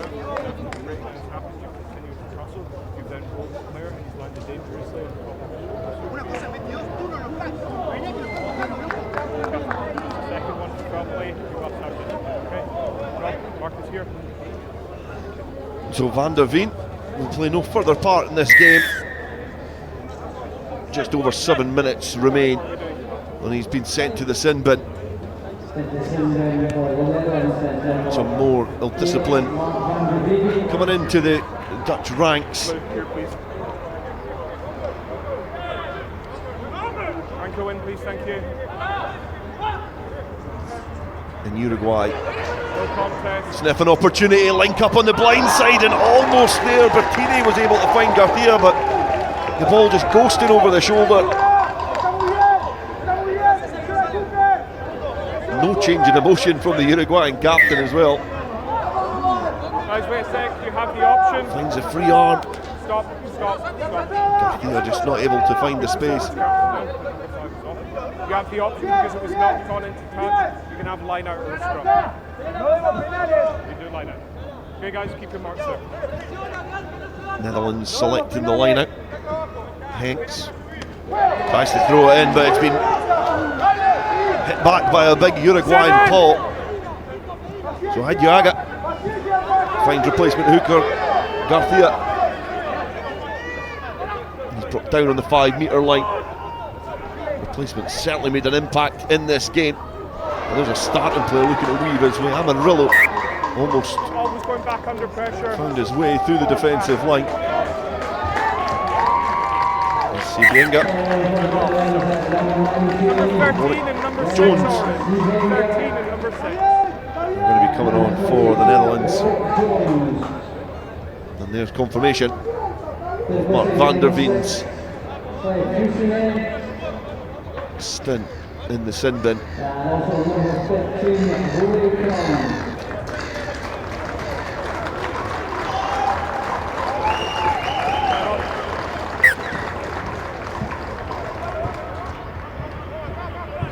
S2: one to probably you must have it. Okay, Marcus here.
S1: So Van der Veen will play no further part in this game. Just over 7 minutes remain, and he's been sent to the sin bin. Some more ill-discipline coming into the Dutch ranks.
S2: Ankle in, please, thank you.
S1: in Uruguay.
S2: No contest.
S1: Sniff an opportunity, link up on the blind side, and almost there. Bertini was able to find Garcia, but the ball just ghosted over the shoulder. No change in emotion from the Uruguayan captain as well.
S2: Guys, wait a sec, you have the option.
S1: Finds a free arm.
S2: Stop.
S1: Garcia just not able to find the space.
S2: You have the option because it was not gone into touch. You can have line out or a scrum. You do line out. Okay, guys, keep your marks there.
S1: Netherlands selecting the line out. Hanks tries to throw it in, but it's been hit back by a big Uruguayan paw. So Hidjaga finds replacement hooker Garcia. He's brought down on the 5 metre line. Replacement certainly made an impact in this game. And there's a starting player looking to weave his way. Amarillo almost
S2: going back under pressure.
S1: Found his way through the defensive line. Let's see Vienga.
S2: Number 13 and number 6
S1: Jones.
S2: already. 13 and number 6.
S1: They're going to be coming on for the Netherlands. And there's confirmation of Mark van der Veen's stint in the sin bin.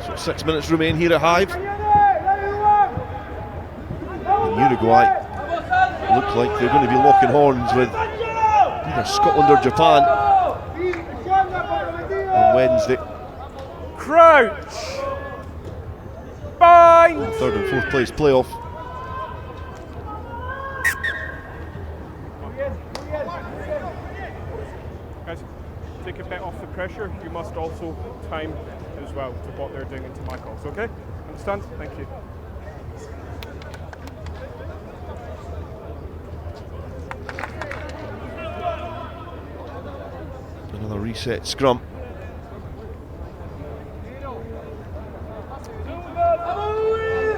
S1: So 6 minutes remain here at Hive. And Uruguay look like they're going to be locking horns with either Scotland or Japan on Wednesday.
S2: Crouch! Bind!
S1: Third and fourth place playoff.
S2: Guys, take a bit off the pressure. You must also time as well to what they're doing into my calls, okay? Understand? Thank you.
S1: Another reset scrum.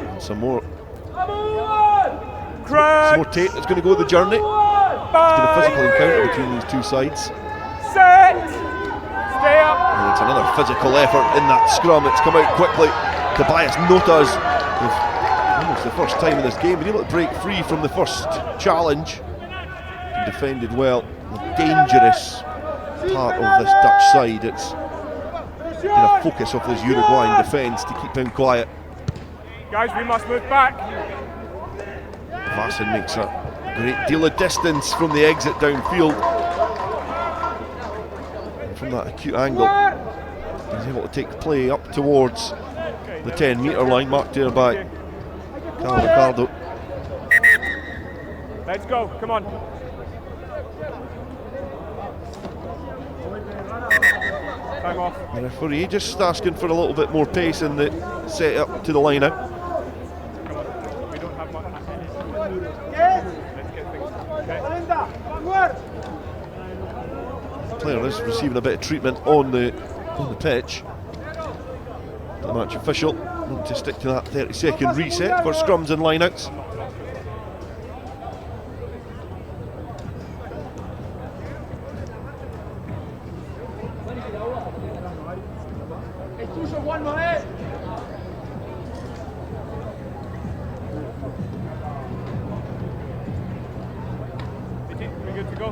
S1: And some more. Some more tape that's going to go the journey. It's been a physical encounter between these two sides.
S2: Set! Stay up!
S1: And it's another physical effort in that scrum. It's come out quickly. Tobias Notas, almost the first time in this game, been able to break free from the first challenge. And defended well. The dangerous part of this Dutch side. It's been a focus of this Uruguayan defence to keep him quiet.
S2: Guys, we must move back.
S1: Vassen makes a great deal of distance from the exit downfield. And from that acute angle, he's able to take play up towards the 10 metre line, marked there by Carl Ricardo.
S2: Let's go, come on. Time off.
S1: The referee just asking for a little bit more pace in the set up to the line out.
S2: We don't have much. Let's get things. Okay.
S1: The player is receiving a bit of treatment on the pitch. The match official want to stick to that 30-second reset for scrums and lineouts.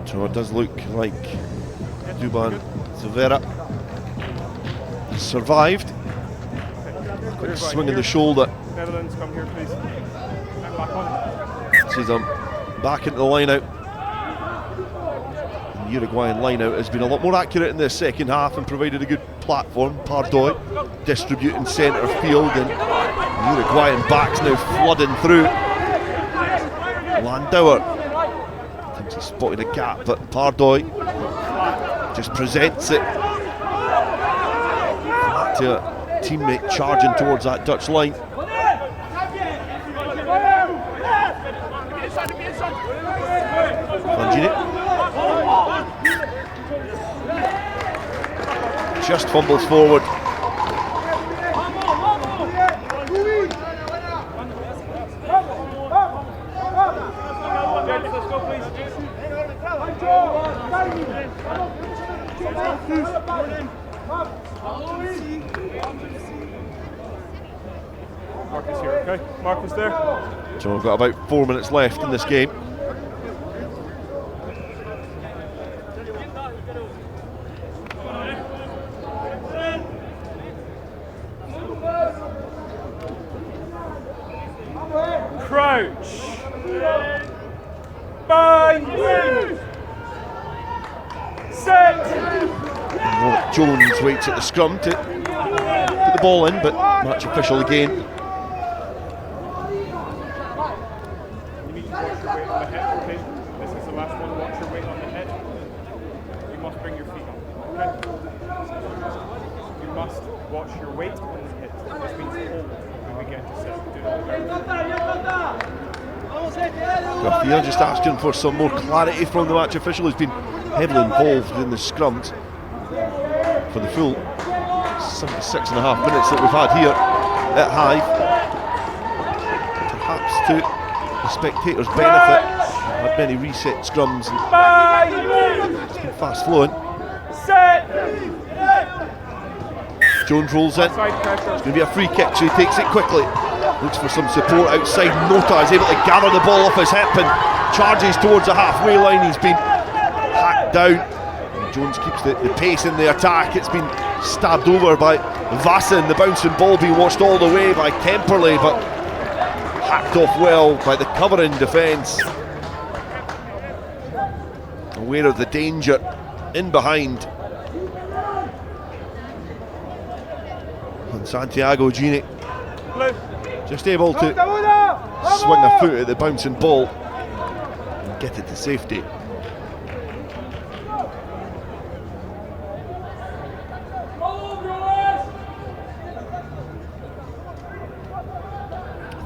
S1: So it does look like Duban Zavera has survived. Quick swing in the shoulder.
S2: Netherlands, come here, please. Back on.
S1: Sees him back into the line out. The Uruguayan line out has been a lot more accurate in the second half and provided a good platform. Pardoy distributing centre field, and the Uruguayan backs now flooding through. Landauer thinks he spotted a gap, but Pardoy just presents it to a teammate charging towards that Dutch line. Langini just fumbles forward.
S2: Marcus here, okay? Marcus there.
S1: So we've got about 4 minutes left in this game.
S2: Crouch. Bind. Set.
S1: Jones waits at the scrum to put the ball in, but match official again.
S2: You need to watch your weight on the head, okay? This is the last one. Watch your weight on the head. You must bring your feet up, okay? You must watch your weight on the head. This means hold when we get to set. Do not
S1: Garcia just asking for some more clarity from the match official, who's been heavily involved in the scrums for the full 76.5 minutes that we've had here at Hive. Perhaps to the spectators' benefit, we've had many reset scrums and it's been fast flowing. Jones rolls in. It's going to be a free kick, so he takes it quickly. Looks for some support outside. Nota is able to gather the ball off his hip and charges towards the halfway line. He's been hacked down. Jones keeps the pace in the attack. It's been stabbed over by Vassin. The bouncing ball being watched all the way by Kemperley, but hacked off well by the covering defence. Aware of the danger in behind. And Santiago Gini just able to swing a foot at the bouncing ball and get it to safety.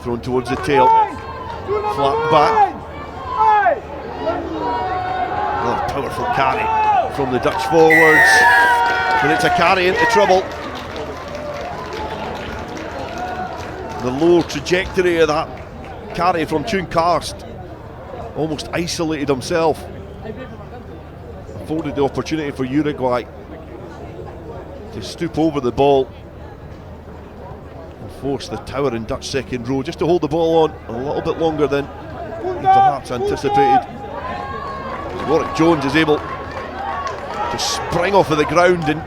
S1: Thrown towards the tail, flat back. Another powerful carry from the Dutch forwards, but it's a carry into trouble. The low trajectory of that carry from Tune Karst almost isolated himself, afforded the opportunity for Uruguay to stoop over the ball and force the towering Dutch second row just to hold the ball on a little bit longer than he perhaps anticipated. Warwick Jones is able to spring off of the ground and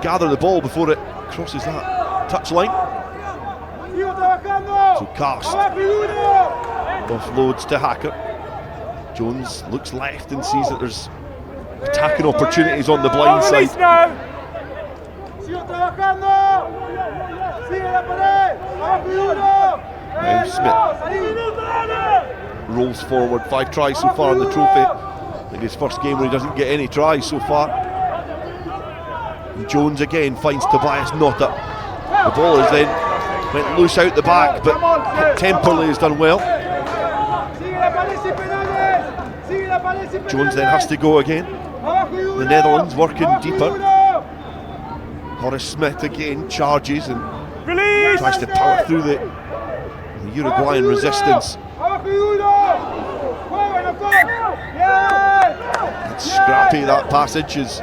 S1: gather the ball before it crosses that touch line. So Karst offloads to Hacker. Jones looks left and sees that there's attacking opportunities on the blind side. Now Smith rolls forward, 5 tries so far in the trophy. I think his first game where he doesn't get any tries so far. And Jones again finds Tobias Nota. The ball is then went loose out the back, but Temperley has done well. Jones then has to go again. The Netherlands working deeper. Horace Smith again charges and tries to power through the Uruguayan resistance. It's scrappy, that passage is.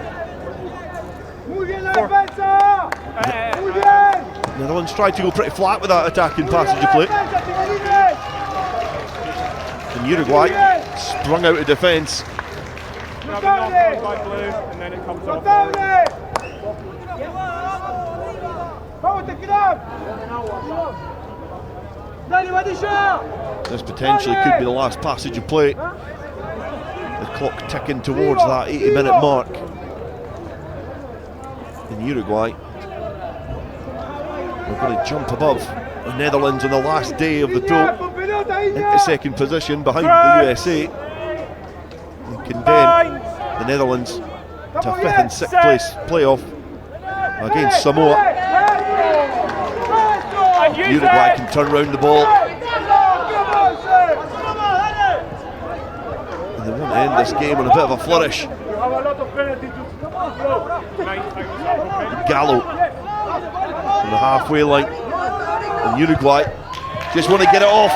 S1: Netherlands tried to go pretty flat with that attacking passage of play. And Uruguay sprung out of defence. This potentially could be the last passage of play. The clock ticking towards that 80-minute mark. In Uruguay, we're going to jump above the Netherlands on the last day of the tour into second position behind the USA and condemn the Netherlands to a 5th and 6th place playoff against Samoa. Uruguay can turn around the ball and they want to end this game on a bit of a flourish. Gallo on the halfway line, and Uruguay just want to get it off.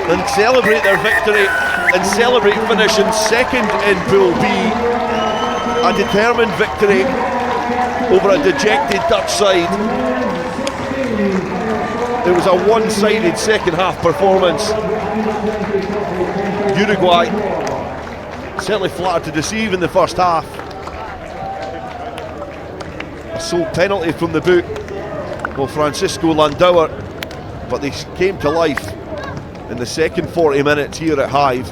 S1: and celebrate their victory and celebrate finishing second in Pool B. A determined victory over a dejected Dutch side. It was a one-sided second half performance. Uruguay certainly flattered to deceive in the first half. A sole penalty from the boot of Francisco Landauer, but they came to life in the second 40 minutes here at Hive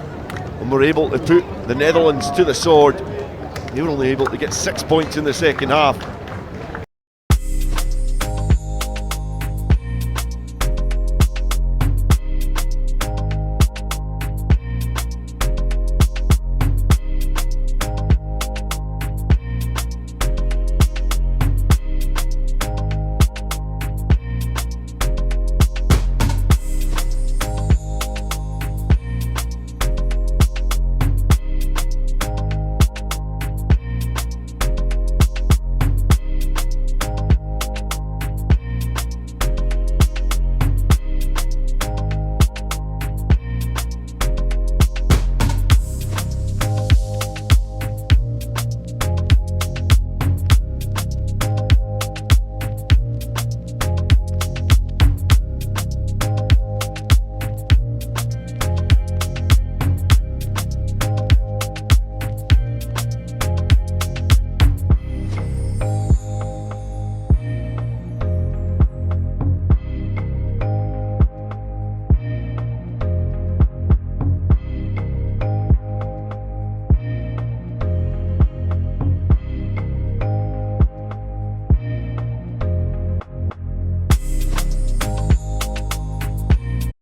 S1: and were able to put the Netherlands to the sword. They were only able to get 6 points in the second half.